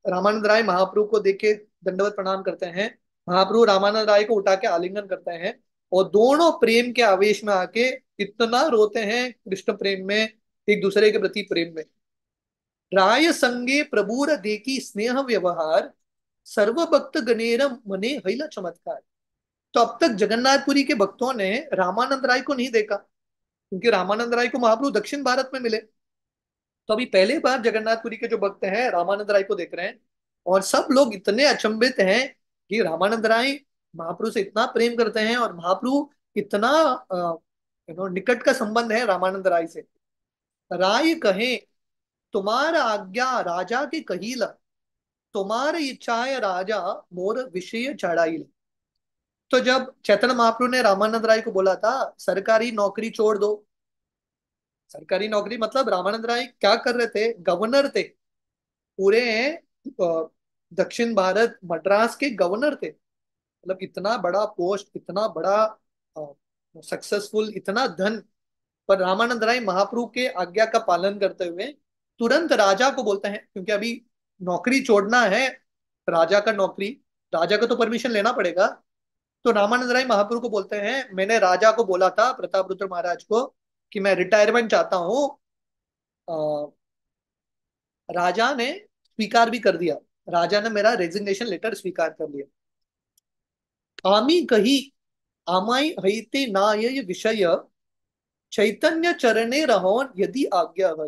रामानंद राय महाप्रभु को देख के दंडवत प्रणाम करते हैं। महाप्रभु रामानंद राय को उठा के आलिंगन करते हैं और दोनों प्रेम के आवेश में आके इतना रोते हैं कृष्ण प्रेम में, एक दूसरे के प्रति प्रेम में। राय संगे प्रभुर देखी स्नेह व्यवहार सर्व भक्त गणेर मने हईला चमत्कार। तो अब तक जगन्नाथपुरी के भक्तों ने रामानंद राय को नहीं देखा, क्योंकि रामानंद राय को महाप्रभु दक्षिण भारत में मिले। तो अभी पहले बार जगन्नाथपुरी के जो भक्त हैं रामानंद राय को देख रहे हैं, और सब लोग इतने अचंभित हैं कि रामानंद राय महाप्रभु से इतना प्रेम करते हैं और महाप्रभु इतना निकट का संबंध है रामानंद राय से। राय कहे तुम्हार आज्ञा राजा के कहीला तुम्हार इच्छाए राजा मोर विषय चढ़ाई। तो जब चैतन्य महाप्रभु ने रामानंद राय को बोला था सरकारी नौकरी छोड़ दो, सरकारी नौकरी मतलब रामानंद राय क्या कर रहे थे? गवर्नर थे पूरे दक्षिण भारत, मद्रास के गवर्नर थे। मतलब इतना बड़ा पोस्ट, इतना बड़ा सक्सेसफुल, इतना धन। पर रामानंद राय महाप्रभु के आज्ञा का पालन करते हुए तुरंत राजा को बोलते हैं, क्योंकि अभी नौकरी छोड़ना है राजा का नौकरी, राजा को तो परमिशन लेना पड़ेगा। तो रामानंद राय महाप्रभु को बोलते हैं मैंने राजा को बोला था, प्रताप रुद्र महाराज को, कि मैं रिटायरमेंट चाहता हूँ। राजा ने स्वीकार भी कर दिया, राजा ने मेरा रेजिग्नेशन लेटर स्वीकार कर लिया। आमी कही आमाई हईते ना ये विषय चैतन्य चरणे रहो यदि आज्ञा है।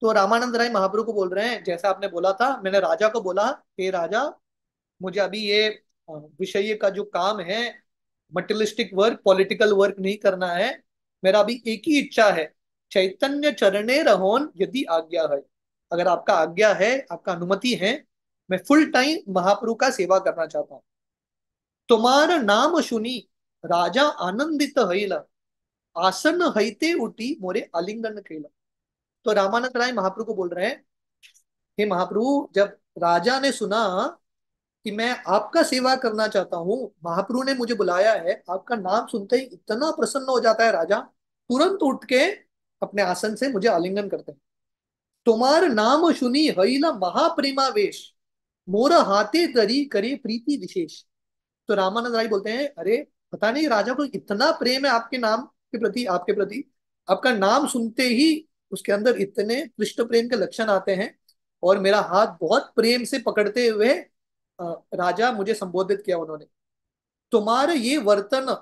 तो रामानंद राय महाप्रभु को बोल रहे हैं जैसा आपने बोला था, मैंने राजा को बोला हे राजा मुझे अभी ये विषय का जो काम है, मटेरियलिस्टिक वर्क, पॉलिटिकल वर्क नहीं करना है। मेरा अभी एक ही इच्छा है, चैतन्य चरणे रहोन यदि आज्ञा है। अगर आपका आज्ञा है, आपका अनुमति है, मैं फुल टाइम महाप्रभु का सेवा करना चाहता हूँ। तुम्हारा नाम सुनी राजा आनंदित हईला आसन हईते उठी मोरे आलिंगन कैला। तो रामानंद राय महाप्रभु को बोल रहे हैं हे महाप्रभु, जब राजा ने सुना कि मैं आपका सेवा करना चाहता हूँ, महाप्रभु ने मुझे बुलाया है, आपका नाम सुनते ही इतना प्रसन्न हो जाता है राजा, तुरंत उठ के अपने आसन से मुझे आलिंगन करते हैं। तुम्हार नाम सुनी हईला महाप्रेमावेश मोर हाथे तरी करे प्रीति विशेष। तो रामानंद राय बोलते हैं अरे पता नहीं राजा को इतना प्रेम है आपके नाम के प्रति, आपके प्रति, आपका नाम सुनते ही उसके अंदर इतने कृष्ण प्रेम के लक्षण आते हैं। और मेरा हाथ बहुत प्रेम से पकड़ते हुए राजा मुझे संबोधित किया उन्होंने। तुम्हारे ये वर्तन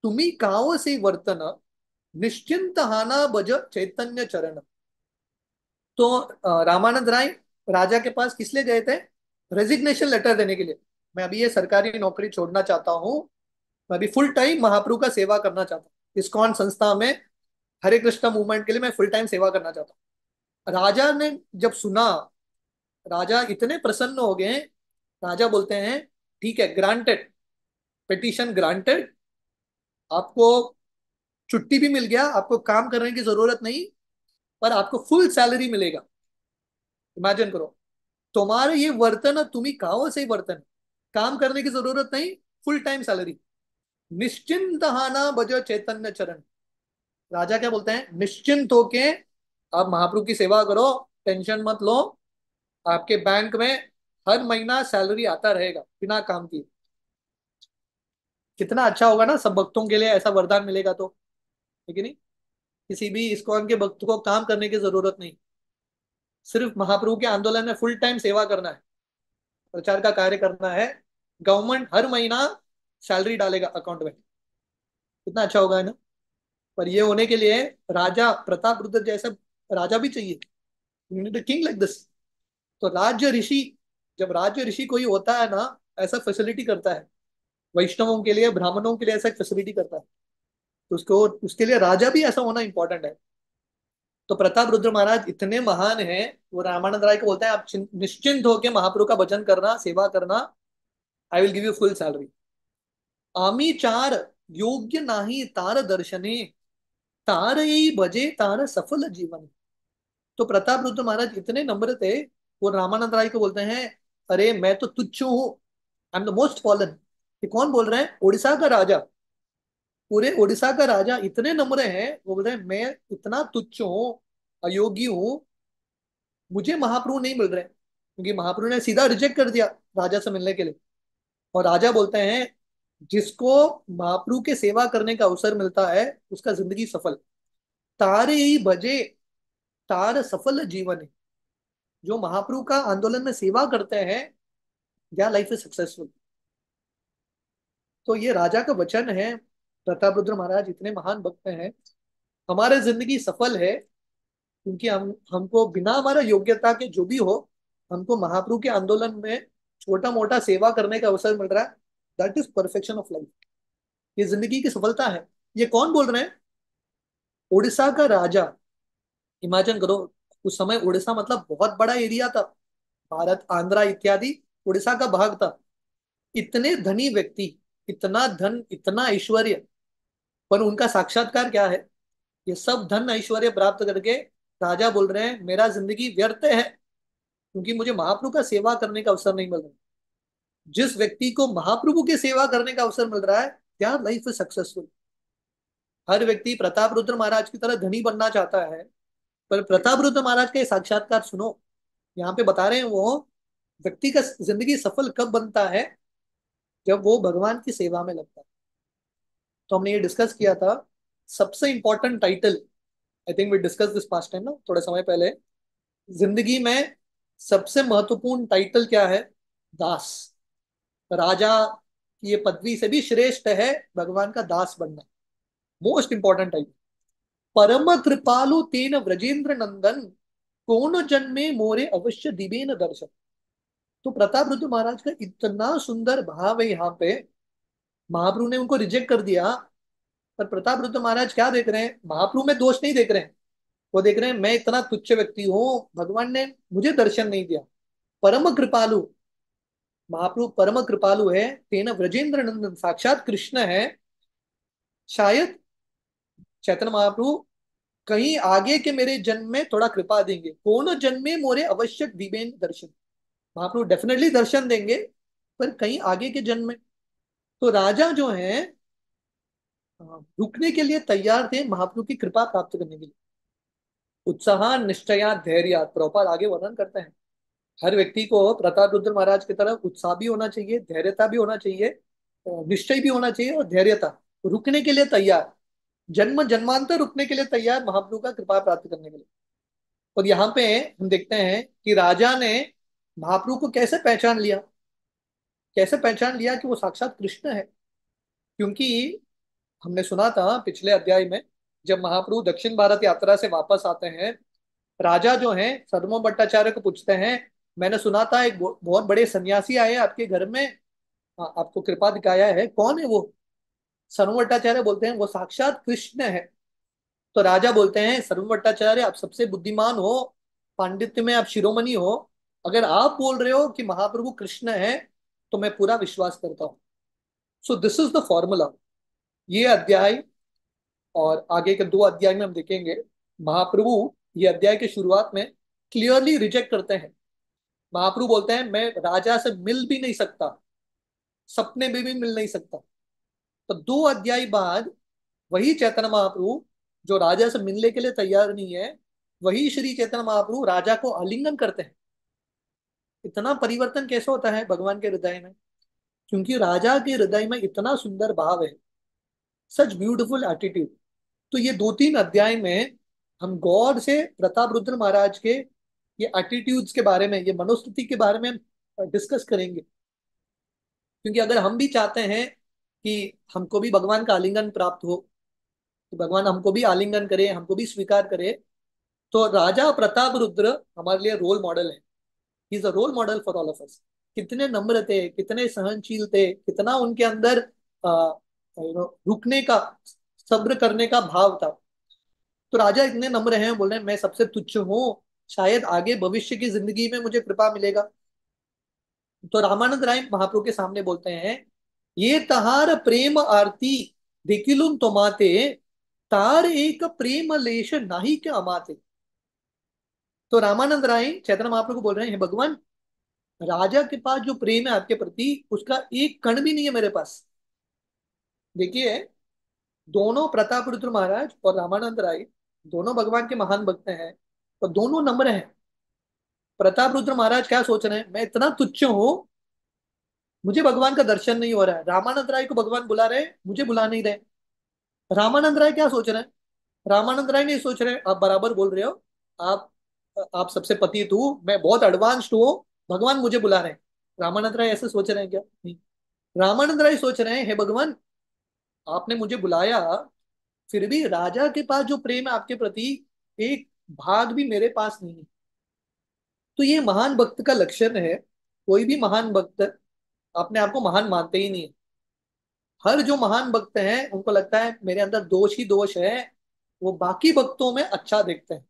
तुम्ही काओ से वर्तन निश्चिंत हाना बज चैतन्य चरण। तो रामानंद राय राजा के पास किस लिए गए थे? रेजिग्नेशन लेटर देने के लिए। मैं अभी ये सरकारी नौकरी छोड़ना चाहता हूँ, मैं अभी फुल टाइम महाप्रभु का सेवा करना चाहता हूँ, इस्कॉन संस्था में हरे कृष्णा मूवमेंट के लिए मैं फुल टाइम सेवा करना चाहता हूँ। राजा ने जब सुना, राजा इतने प्रसन्न हो गए, राजा बोलते हैं ठीक है, ग्रांटेड, पिटीशन ग्रांटेड, आपको छुट्टी भी मिल गया, आपको काम करने की जरूरत नहीं, पर आपको फुल सैलरी मिलेगा। इमेजिन करो, तुम्हारे ये वर्तन तुम्ही कहो से वर्तन, काम करने की जरूरत नहीं, फुल टाइम सैलरी, निश्चिंत हाना बजो चैतन्य चरण। राजा क्या बोलते हैं? निश्चिंत होके आप महाप्रभु की सेवा करो, टेंशन मत लो, आपके बैंक में हर महीना सैलरी आता रहेगा बिना काम किए। कितना अच्छा होगा ना सब भक्तों के लिए ऐसा वरदान मिलेगा तो, है कि नहीं? किसी भी इस्कॉन के भक्त को काम करने की जरूरत नहीं, सिर्फ महाप्रभु के आंदोलन में फुल टाइम सेवा करना है, प्रचार का कार्य करना है, गवर्नमेंट हर महीना सैलरी डालेगा अकाउंट में। कितना अच्छा होगा, है ना? पर ये होने के लिए राजा प्रताप रुद्र जैसा राजा भी चाहिए, you need a king like this. तो राज्य ऋषि, जब राज्य ऋषि कोई होता है ना, ऐसा फैसिलिटी करता है वैष्णवों के लिए, ब्राह्मणों के लिए ऐसा फैसिलिटी करता है, तो उसको उसके लिए राजा भी ऐसा होना इंपॉर्टेंट है। तो प्रताप रुद्र महाराज इतने महान हैं, वो रामानंद राय को बोलते हैं आप निश्चिंत होकर महाप्रभु का भजन करना, सेवा करना, I will give you full salary. आमी चार योग्य नाही तार दर्शने, तार यही भजे तार सफल जीवन। तो प्रताप रुद्र महाराज इतने नम्र थे, वो रामानंद राय को बोलते हैं, अरे मैं तो तुच्छ हूँ, I am the most fallen. ये कौन बोल रहे हैं? उड़ीसा का राजा। पूरे उड़ीसा का राजा इतने नम्र हैं, वो बोल रहे हैं मैं इतना तुच्छ हूँ, अयोग्य हूँ, मुझे महाप्रभु नहीं मिल रहे, क्योंकि महाप्रभु ने सीधा रिजेक्ट कर दिया राजा से मिलने के लिए। और राजा बोलते हैं, जिसको महाप्रभु के सेवा करने का अवसर मिलता है उसका जिंदगी सफल। तारे ही भजे तार सफल जीवन है। जो महाप्रभु का आंदोलन में सेवा करते हैं, या लाइफ इज सक्सेसफुल। तो ये राजा का वचन है। प्रताप रुद्र महाराज इतने महान भक्त हैं, हमारे जिंदगी सफल है क्योंकि हमको बिना हमारा योग्यता के जो भी हो, हमको महाप्रभु के आंदोलन में छोटा मोटा सेवा करने का अवसर मिल रहा है। That is perfection of life. ये जिंदगी की सफलता है। ये कौन बोल रहे हैं? उड़ीसा का राजा। इमेजिन करो, उस समय उड़ीसा मतलब बहुत बड़ा एरिया था, भारत आंध्रा इत्यादि उड़ीसा का भाग था। इतने धनी व्यक्ति, इतना धन, इतना ऐश्वर्य, पर उनका साक्षात्कार क्या है? ये सब धन ऐश्वर्य प्राप्त करके राजा बोल रहे हैं मेरा जिंदगी व्यर्थ है, क्योंकि मुझे महाप्रभु का सेवा करने का अवसर नहीं मिल रहा। जिस व्यक्ति को महाप्रभु की सेवा करने का अवसर मिल रहा है, क्या लाइफ इज सक्सेसफुल। हर व्यक्ति प्रताप रुद्र महाराज की तरह धनी बनना चाहता है, पर प्रताप रुद्र महाराज का ये साक्षात्कार सुनो। यहाँ पे बता रहे हैं वो व्यक्ति का जिंदगी सफल कब बनता है, जब वो भगवान की सेवा में लगता है। तो हमने ये डिस्कस किया था, सबसे important title, I think we discuss this past time ना, थोड़े समय पहले। जिंदगी में सबसे महत्वपूर्ण टाइटल क्या है? दास। राजा की ये पदवी से भी श्रेष्ठ है भगवान का दास बनना। Most important title. परम कृपालु तेन व्रजेंद्र नंदन, कौन जन्मे मोरे अवश्य दिवेन दर्शन। तो प्रताप रुद्र महाराज का इतना सुंदर भाव है यहाँ पे। महाप्रभु ने उनको रिजेक्ट कर दिया, पर प्रताप रुद्र महाराज क्या देख रहे हैं? महाप्रभु में दोष नहीं देख रहे हैं, वो देख रहे हैं मैं इतना तुच्छ व्यक्ति हूँ, भगवान ने मुझे दर्शन नहीं दिया। परम कृपालु, महाप्रभु परम कृपालु है। तेना व्रजेंद्र नंदन, साक्षात कृष्ण है। शायद चैतन्य महाप्रभु कहीं आगे के मेरे जन्म में थोड़ा कृपा देंगे। कौन जन्मे मोरे आवश्यक दिवेन दर्शन। महाप्रभु डेफिनेटली दर्शन देंगे, पर कहीं आगे के जन्म में। तो राजा जो है रुकने के लिए तैयार थे महाप्रभु की कृपा प्राप्त करने के लिए। उत्साह निश्चया धैर्य, प्रभुपाद आगे वर्णन करते हैं, हर व्यक्ति को प्रताप रुद्र महाराज की तरह उत्साह भी होना चाहिए, धैर्यता भी होना चाहिए, निश्चय भी होना चाहिए, और धैर्यता, रुकने के लिए तैयार, जन्म जन्मांतर रुकने के लिए तैयार महाप्रभु का कृपा प्राप्त करने के लिए। और यहाँ पे हम देखते हैं कि राजा ने महाप्रभु को कैसे पहचान लिया, कैसे पहचान लिया कि वो साक्षात कृष्ण है। क्योंकि हमने सुना था पिछले अध्याय में, जब महाप्रभु दक्षिण भारत यात्रा से वापस आते हैं, राजा जो है सदमो भट्टाचार्य को पूछते हैं, मैंने सुना था एक बहुत बड़े सन्यासी आए आपके घर में, आपको कृपा दिखाया है, कौन है वो? सदमो भट्टाचार्य बोलते हैं वो साक्षात कृष्ण है। तो राजा बोलते हैं सदमो भट्टाचार्य आप सबसे बुद्धिमान हो, पांडित्य में आप शिरोमणि हो, अगर आप बोल रहे हो कि महाप्रभु कृष्ण है तो मैं पूरा विश्वास करता हूँ। सो दिस इज द फॉर्मूला। ये अध्याय और आगे के दो अध्याय में हम देखेंगे, महाप्रभु ये अध्याय के शुरुआत में क्लियरली रिजेक्ट करते हैं। महाप्रभु बोलते हैं मैं राजा से मिल भी नहीं सकता, सपने में भी मिल नहीं सकता। तो दो अध्याय बाद वही चैतन्य महाप्रभु जो राजा से मिलने के लिए तैयार नहीं है, वही श्री चैतन्य महाप्रभु राजा को आलिंगन करते हैं। इतना परिवर्तन कैसे होता है भगवान के हृदय में? क्योंकि राजा के हृदय में इतना सुंदर भाव है, सच ब्यूटीफुल एटीट्यूड। तो ये दो तीन अध्याय में हम गौर से प्रताप रुद्र महाराज के ये एटीट्यूड्स के बारे में, ये मनोस्थिति के बारे में डिस्कस करेंगे। क्योंकि अगर हम भी चाहते हैं कि हमको भी भगवान का आलिंगन प्राप्त हो, तो भगवान हमको भी आलिंगन करे, हमको भी स्वीकार करे, तो राजा प्रताप रुद्र हमारे लिए रोल मॉडल है। He is a role model for all of us. कितने नम्र थे, कितने सहनशील थे, कितना उनके अंदर रुकने का, सब्र करने का भाव था। तो राजा इतने नम्र हैं, बोल रहे हैं मैं सबसे तुच्छ हूँ, शायद आगे भविष्य की जिंदगी में मुझे कृपा मिलेगा। तो रामानंद राय महाप्रभु के सामने बोलते हैं ये तहार प्रेम आरती देखिलुन तोमाते, तार एक प्रेम लेश नाही के अमाते। तो रामानंद राय चैतन्य महाप्रभु को बोल रहे हैं, भगवान, राजा के पास जो प्रेम है आपके प्रति, उसका एक कण भी नहीं है मेरे पास। देखिए, दोनों प्रताप रुद्र महाराज और रामानंद राय दोनों भगवान के महान भक्त हैं, और दोनों नम्र हैं। प्रताप रुद्र महाराज क्या सोच रहे हैं, मैं इतना तुच्छ हूं, मुझे भगवान का दर्शन नहीं हो रहा है। रामानंद राय को भगवान बुला रहे हैं, मुझे बुला नहीं रहे। रामानंद राय क्या सोच रहे हैं, रामानंद राय नहीं सोच रहे आप बराबर बोल रहे हो, आप आप सबसे पतित हूँ, मैं बहुत एडवांस्ड हूँ, भगवान मुझे बुला रहे हैं। रामानंद राय ऐसे सोच रहे हैं क्या? नहीं। रामानंद राय सोच रहे हैं, हे भगवान, आपने मुझे बुलाया, फिर भी राजा के पास जो प्रेम है आपके प्रति, एक भाग भी मेरे पास नहीं है। तो ये महान भक्त का लक्षण है। कोई भी महान भक्त अपने आप को महान मानते ही नहीं है। हर जो महान भक्त हैं उनको लगता है मेरे अंदर दोष ही दोष है, वो बाकी भक्तों में अच्छा देखते हैं।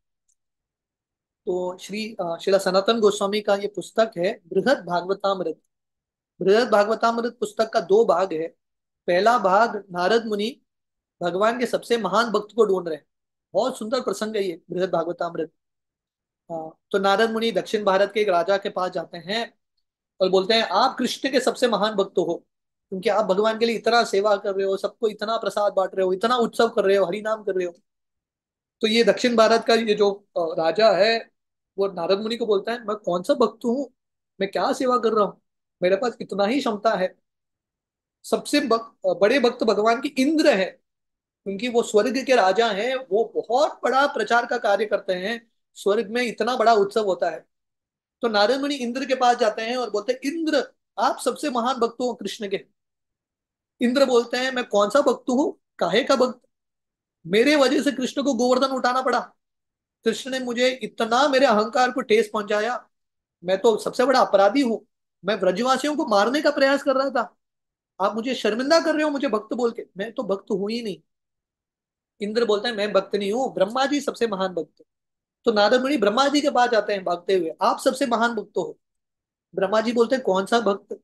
तो श्रीला सनातन गोस्वामी का ये पुस्तक है बृहद भागवतामृत। बृहद भागवतामृत पुस्तक का दो भाग है। पहला भाग, नारद मुनि भगवान के सबसे महान भक्त को ढूंढ रहे हैं। बहुत सुंदर प्रसंग है ये बृहद भागवतामृत। तो नारद मुनि दक्षिण भारत के एक राजा के पास जाते हैं और बोलते हैं, आप कृष्ण के सबसे महान भक्त हो, क्योंकि आप भगवान के लिए इतना सेवा कर रहे हो, सबको इतना प्रसाद बांट रहे हो, इतना उत्सव कर रहे हो, हरि नाम कर रहे हो। तो ये दक्षिण भारत का ये जो राजा है, वो नारद मुनि को बोलता है, मैं कौन सा भक्त हूँ, मैं क्या सेवा कर रहा हूँ, मेरे पास इतना ही क्षमता है। सबसे बड़े भक्त भगवान की इंद्र है, क्योंकि वो स्वर्ग के राजा हैं, वो बहुत बड़ा प्रचार का कार्य करते हैं, स्वर्ग में इतना बड़ा उत्सव होता है। तो नारद मुनि इंद्र के पास जाते हैं और बोलते हैं, इंद्र, आप सबसे महान भक्त हो कृष्ण के। इंद्र बोलते हैं, मैं कौन सा भक्त हूँ, काहे का भक्त, मेरे वजह से कृष्ण को गोवर्धन उठाना पड़ा, कृष्ण ने मुझे इतना, मेरे अहंकार को ठेस पहुंचाया, मैं तो सबसे बड़ा अपराधी हूँ, मैं ब्रजवासियों को मारने का प्रयास कर रहा था, आप मुझे शर्मिंदा कर रहे हो मुझे भक्त बोल के, मैं तो भक्त हूं ही नहीं। इंद्र बोलता है, मैं भक्त नहीं हूँ, ब्रह्मा जी सबसे महान भक्त है। तो नारद मुनि ब्रह्मा जी के पास जाते हैं भागते हुए, आप सबसे महान भक्त हो। ब्रह्मा जी बोलते हैं, कौन सा भक्त,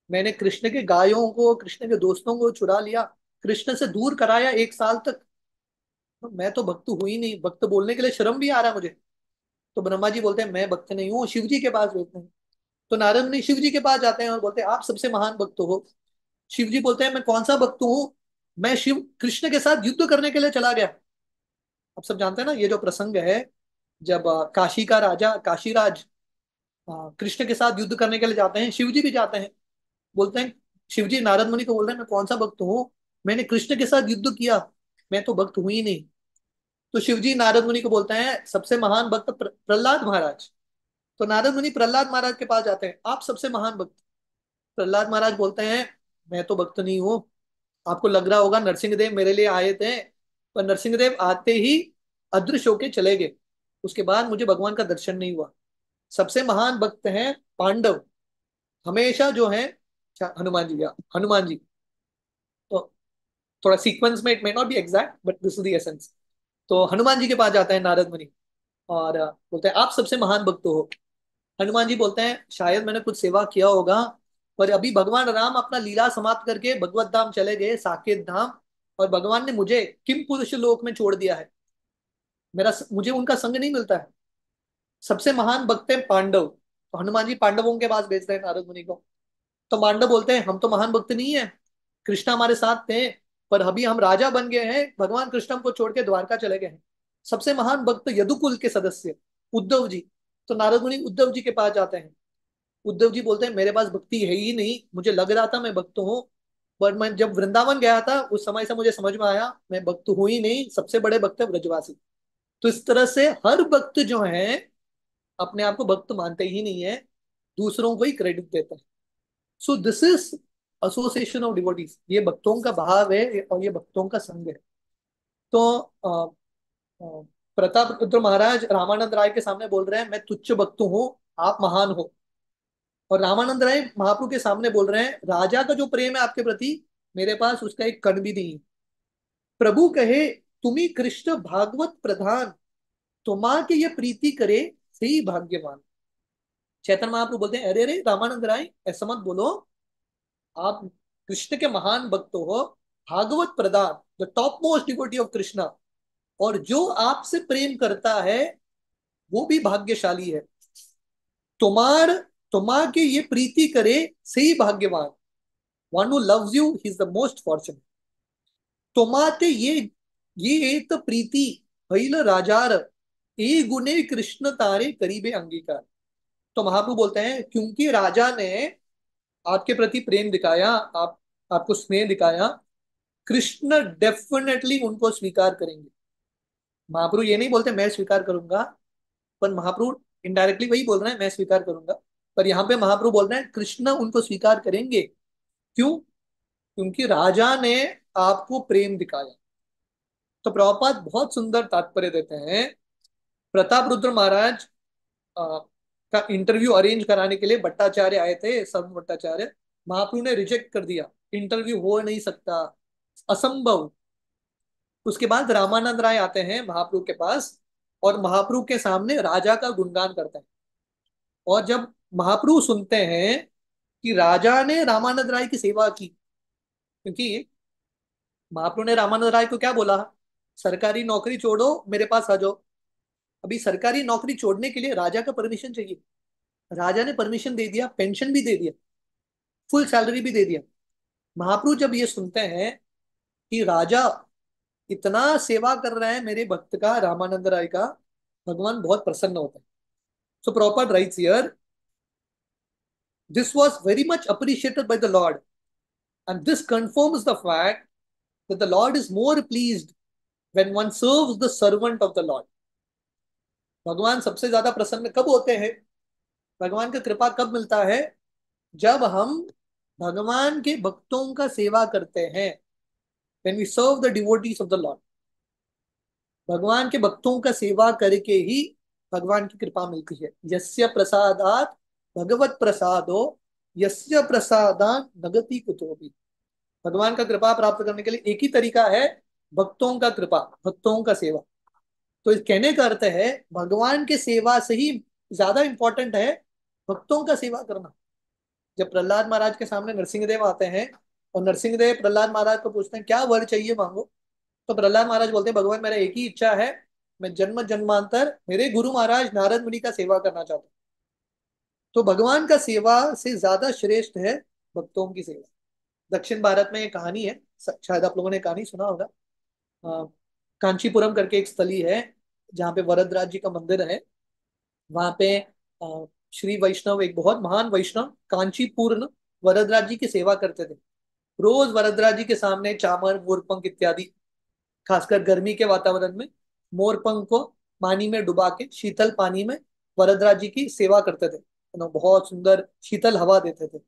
मैंने कृष्ण के गायों को, कृष्ण के दोस्तों को चुरा लिया, कृष्ण से दूर कराया 1 साल तक, तो मैं तो भक्त हुई नहीं, भक्त बोलने के लिए शर्म भी आ रहा है मुझे। तो ब्रह्मा जी बोलते हैं, मैं भक्त नहीं हूँ, शिव जी के पास भेजते हैं। तो नारद मुनि शिव जी के पास जाते हैं और बोलते हैं, आप सबसे महान भक्त हो। शिव जी बोलते हैं, मैं कौन सा भक्त हूँ, मैं शिव कृष्ण के साथ युद्ध करने के लिए चला गया। आप सब जानते हैं ना ये जो प्रसंग है, जब काशी का राजा काशीराज कृष्ण के साथ युद्ध करने के लिए जाते हैं, शिव जी भी जाते हैं। बोलते हैं, शिव जी नारद मुनि को बोल रहे हैं, मैं कौन सा भक्त हूँ, मैंने कृष्ण के साथ युद्ध किया, मैं तो भक्त हुई नहीं। तो शिव जी नारद मुनि को बोलते हैं, सबसे महान भक्त प्रहलाद महाराज। तो नारद मुनि प्रहलाद महाराज के पास जाते हैं, आप सबसे महान भक्त। प्रहलाद महाराज बोलते हैं, मैं तो भक्त नहीं हूँ, आपको लग रहा होगा नरसिंहदेव मेरे लिए आए थे, पर नरसिंहदेव आते ही अदृश्य होके चले गए, उसके बाद मुझे भगवान का दर्शन नहीं हुआ। सबसे महान भक्त हैं पांडव, हमेशा जो है, अच्छा, हनुमान जी, या हनुमान जी। तो थोड़ा सीक्वेंस में it may not be exact, but this is the essence. तो हनुमान जी के पास जाता है नारद मुनि और बोलते हैं, आप सबसे महान भक्त हो। हनुमान जी बोलते हैं, शायद मैंने कुछ सेवा किया होगा, पर अभी भगवान राम अपना लीला समाप्त करके भगवत धाम चले गए, साकेत धाम, और भगवान ने मुझे किम पुरुष लोक में छोड़ दिया है, मुझे उनका संग नहीं मिलता है। सबसे महान भक्त है पांडव। तो हनुमान जी पांडवों के पास भेजते हैं नारद मुनि को। तो पांडव बोलते हैं, हम तो महान भक्त नहीं है, कृष्ण हमारे साथ थे, पर अभी हम राजा बन गए हैं, भगवान कृष्ण हमको छोड़ के द्वारका चले गए हैं। सबसे महान भक्त यदुकुल के सदस्य उद्धव जी। तो नारद मुनि उद्धव जी के पास जाते हैं। उद्धव जी बोलते हैं, मेरे पास भक्ति है ही नहीं, मुझे लग रहा था मैं भक्त हूँ, पर मैं जब वृंदावन गया था उस समय से मुझे समझ में आया मैं भक्त हूं ही नहीं, सबसे बड़े भक्त है ब्रजवासी। तो इस तरह से हर भक्त जो है अपने आप को भक्त मानते ही नहीं है, दूसरों को ही क्रेडिट देते हैं। सो this is association of devotees, ये भक्तों का भाव है और ये भक्तों का संग है। तो अ, प्रताप रुद्र महाराज रामानंद राय के सामने बोल रहे हैं, मैं तुच्छ भक्त हूँ, आप महान हो। और रामानंद राय महाप्रभु के सामने बोल रहे हैं, राजा का जो प्रेम है आपके प्रति, मेरे पास उसका एक कण भी नहीं है। प्रभु कहे, तुम्ही कृष्ण भागवत प्रधान, तुम्हा के ये प्रीति करे, सही भाग्यवान। चैतन्य महाप्रभु बोलते हैं, अरे अरे रामानंद राय, ऐसा मत बोलो, आप कृष्ण के महान भक्त हो, भागवत प्रदान, the top most devotee of Krishna, और जो आपसे प्रेम करता है वो भी भाग्यशाली है। तुम्हार तुम्हा के ये प्रीति करे सही भाग्यवान, one who loves you he is the most fortunate. तुम्हाते ये एक प्रीति भइल राजार, ए गुने कृष्ण तारे करीबे अंगीकार। तो महाप्रभु बोलते हैं क्योंकि राजा ने आपके प्रति प्रेम दिखाया, आप आपको स्नेह दिखाया, कृष्ण डेफिनेटली उनको स्वीकार करेंगे। महाप्रभु ये नहीं बोलते मैं स्वीकार करूंगा, पर महाप्रभु इनडायरेक्टली वही बोल रहे हैं मैं स्वीकार करूंगा, पर यहाँ पे महाप्रभु बोल रहे हैं कृष्ण उनको स्वीकार करेंगे। क्यों? क्योंकि राजा ने आपको प्रेम दिखाया। तो प्रभुपाद बहुत सुंदर तात्पर्य देते हैं। प्रताप रुद्र महाराज का इंटरव्यू अरेंज कराने के लिए भट्टाचार्य आए थे, सब भट्टाचार्य। महाप्रभु ने रिजेक्ट कर दिया, इंटरव्यू हो नहीं सकता, असंभव। उसके बाद रामानंद राय आते हैं महाप्रभु के पास, और महाप्रभु के सामने राजा का गुणगान करते हैं। और जब महाप्रभु सुनते हैं कि राजा ने रामानंद राय की सेवा की, क्योंकि महाप्रभु ने रामानंद राय को क्या बोला, सरकारी नौकरी छोड़ो मेरे पास आ जाओ। अभी सरकारी नौकरी छोड़ने के लिए राजा का परमिशन चाहिए। राजा ने परमिशन दे दिया, पेंशन भी दे दिया, फुल सैलरी भी दे दिया। महाप्रभु जब ये सुनते हैं कि राजा इतना सेवा कर रहे हैं मेरे भक्त का, रामानंद राय का, भगवान बहुत प्रसन्न होते हैं। सो proper writes here, this was very much appreciated by the Lord, and this confirms the fact that the Lord is more pleased when one serves the servant of the Lord. भगवान सबसे ज्यादा प्रसन्न कब होते हैं, भगवान का कृपा कब मिलता है, जब हम भगवान के भक्तों का सेवा करते हैं, when we serve the devotees of the Lord। भगवान के भक्तों का सेवा करके ही भगवान की कृपा मिलती है। यस्य प्रसादात भगवत प्रसादो, यस्य प्रसादान नगति कुतोपि। भगवान का कृपा प्राप्त करने के लिए एक ही तरीका है, भक्तों का कृपा, भक्तों का सेवा। तो इस कहने का अर्थ है भगवान के सेवा से ही ज्यादा इंपॉर्टेंट है भक्तों का सेवा करना। जब प्रहलाद महाराज के सामने नरसिंहदेव आते हैं और नरसिंहदेव प्रहलाद महाराज को पूछते हैं क्या वर चाहिए मांगो, तो प्रहलाद महाराज बोलते हैं भगवान मेरा एक ही इच्छा है, मैं जन्म जन्मांतर मेरे गुरु महाराज नारद मुनि का सेवा करना चाहता हूँ। तो भगवान का सेवा से ज्यादा श्रेष्ठ है भक्तों की सेवा। दक्षिण भारत में एक कहानी है, शायद आप लोगों ने कहानी सुना होगा। अ, कांचीपुरम करके एक स्थली है जहाँ पे वरदराज जी का मंदिर है। वहां पे श्री वैष्णव, एक बहुत महान वैष्णव कांचीपूर्ण वरदराज जी की सेवा करते थे। रोज वरदराज जी के सामने चामर, मोरपंख इत्यादि, खासकर गर्मी के वातावरण में मोरपंख को पानी में डुबा के शीतल पानी में वरदराज जी की सेवा करते थे। बहुत सुंदर शीतल हवा देते थे,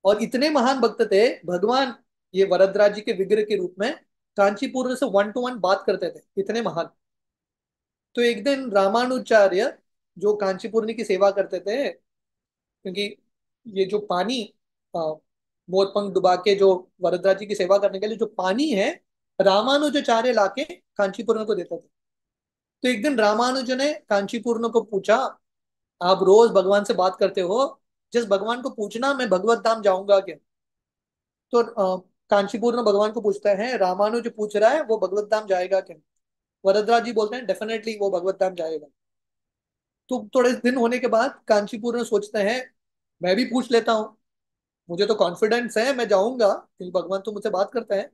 और इतने महान भक्त थे भगवान ये वरदराज जी के विग्रह के रूप में कांचीपुर से वन टू वन बात करते थे, इतने महान। तो एक दिन रामानुजाचार्य जो कांचीपुरनी की सेवा करते थे, क्योंकि ये जो पानी अ, मोरपंख डुबा के जो वरदराज जी की सेवा करने के लिए जो पानी है, रामानुजाचार्य लाके कांचीपुरन को देते थे। तो एक दिन रामानुज ने कांचीपुरन को पूछा, आप रोज भगवान से बात करते हो, जिस भगवान को पूछना मैं भगवत धाम जाऊंगा क्या। तो कांचीपुर में भगवान को पूछते हैं रामानुज पूछ रहा है वो भगवत धाम जाएगा क्या। वरदराज जी बोलते हैं डेफिनेटली वो भगवत धाम जाएगा। तो थोड़े दिन होने के बाद कांचीपुर में सोचते हैं मैं भी पूछ लेता हूँ, मुझे तो कॉन्फिडेंस है मैं जाऊंगा क्योंकि भगवान तो मुझसे बात करते हैं,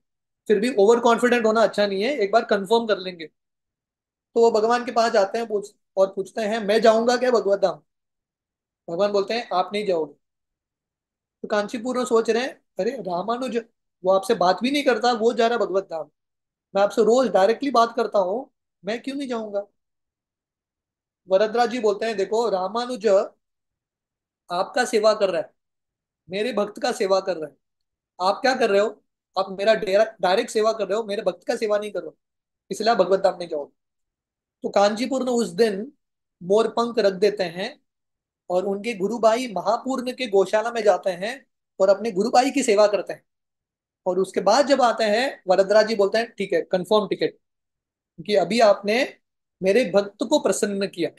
फिर भी ओवर कॉन्फिडेंट होना अच्छा नहीं है, एक बार कंफर्म कर लेंगे। तो वो भगवान के पास जाते हैं और पूछते हैं मैं जाऊंगा क्या भगवत धाम। भगवान बोलते हैं आप नहीं जाओगे। तो कांचीपुर में सोच रहे हैं अरे रामानुज वो आपसे बात भी नहीं करता, वो जा रहा भगवत धाम, मैं आपसे रोज डायरेक्टली बात करता हूँ, मैं क्यों नहीं जाऊंगा। वरदराज जी बोलते हैं देखो रामानुज आपका सेवा कर रहा है, मेरे भक्त का सेवा कर रहा है, आप क्या कर रहे हो, आप मेरा डायरेक्ट सेवा कर रहे हो, मेरे भक्त का सेवा नहीं कर रहे हो, इसलिए आप भगवत धाम नहीं जाओगे। तो कांचीपुर में उस दिन मोरपंख रख देते हैं और उनके गुरुभाई महापूर्ण के गौशाला में जाते हैं और अपने गुरुभाई की सेवा करते हैं। और उसके बाद जब आते हैं वरदराज जी बोलते हैं ठीक है कंफर्म टिकट, क्योंकि अभी आपने मेरे भक्त को प्रसन्न किया।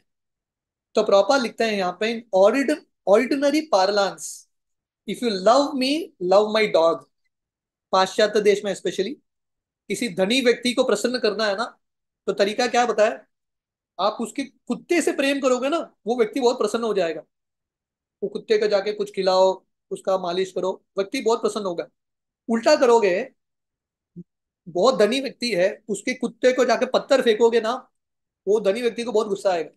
तो प्रॉपर लिखते हैं यहाँ पे ordinary parlance, if you love me love my dog. पाश्चात्य देश में स्पेशली किसी धनी व्यक्ति को प्रसन्न करना है ना, तो तरीका क्या बताया? आप उसके कुत्ते से प्रेम करोगे ना, वो व्यक्ति बहुत प्रसन्न हो जाएगा। वो कुत्ते को जाके कुछ खिलाओ, उसका मालिश करो, व्यक्ति बहुत प्रसन्न होगा। उल्टा करोगे, बहुत धनी व्यक्ति है, उसके कुत्ते को जाके पत्थर फेंकोगे ना, वो धनी व्यक्ति को बहुत गुस्सा आएगा।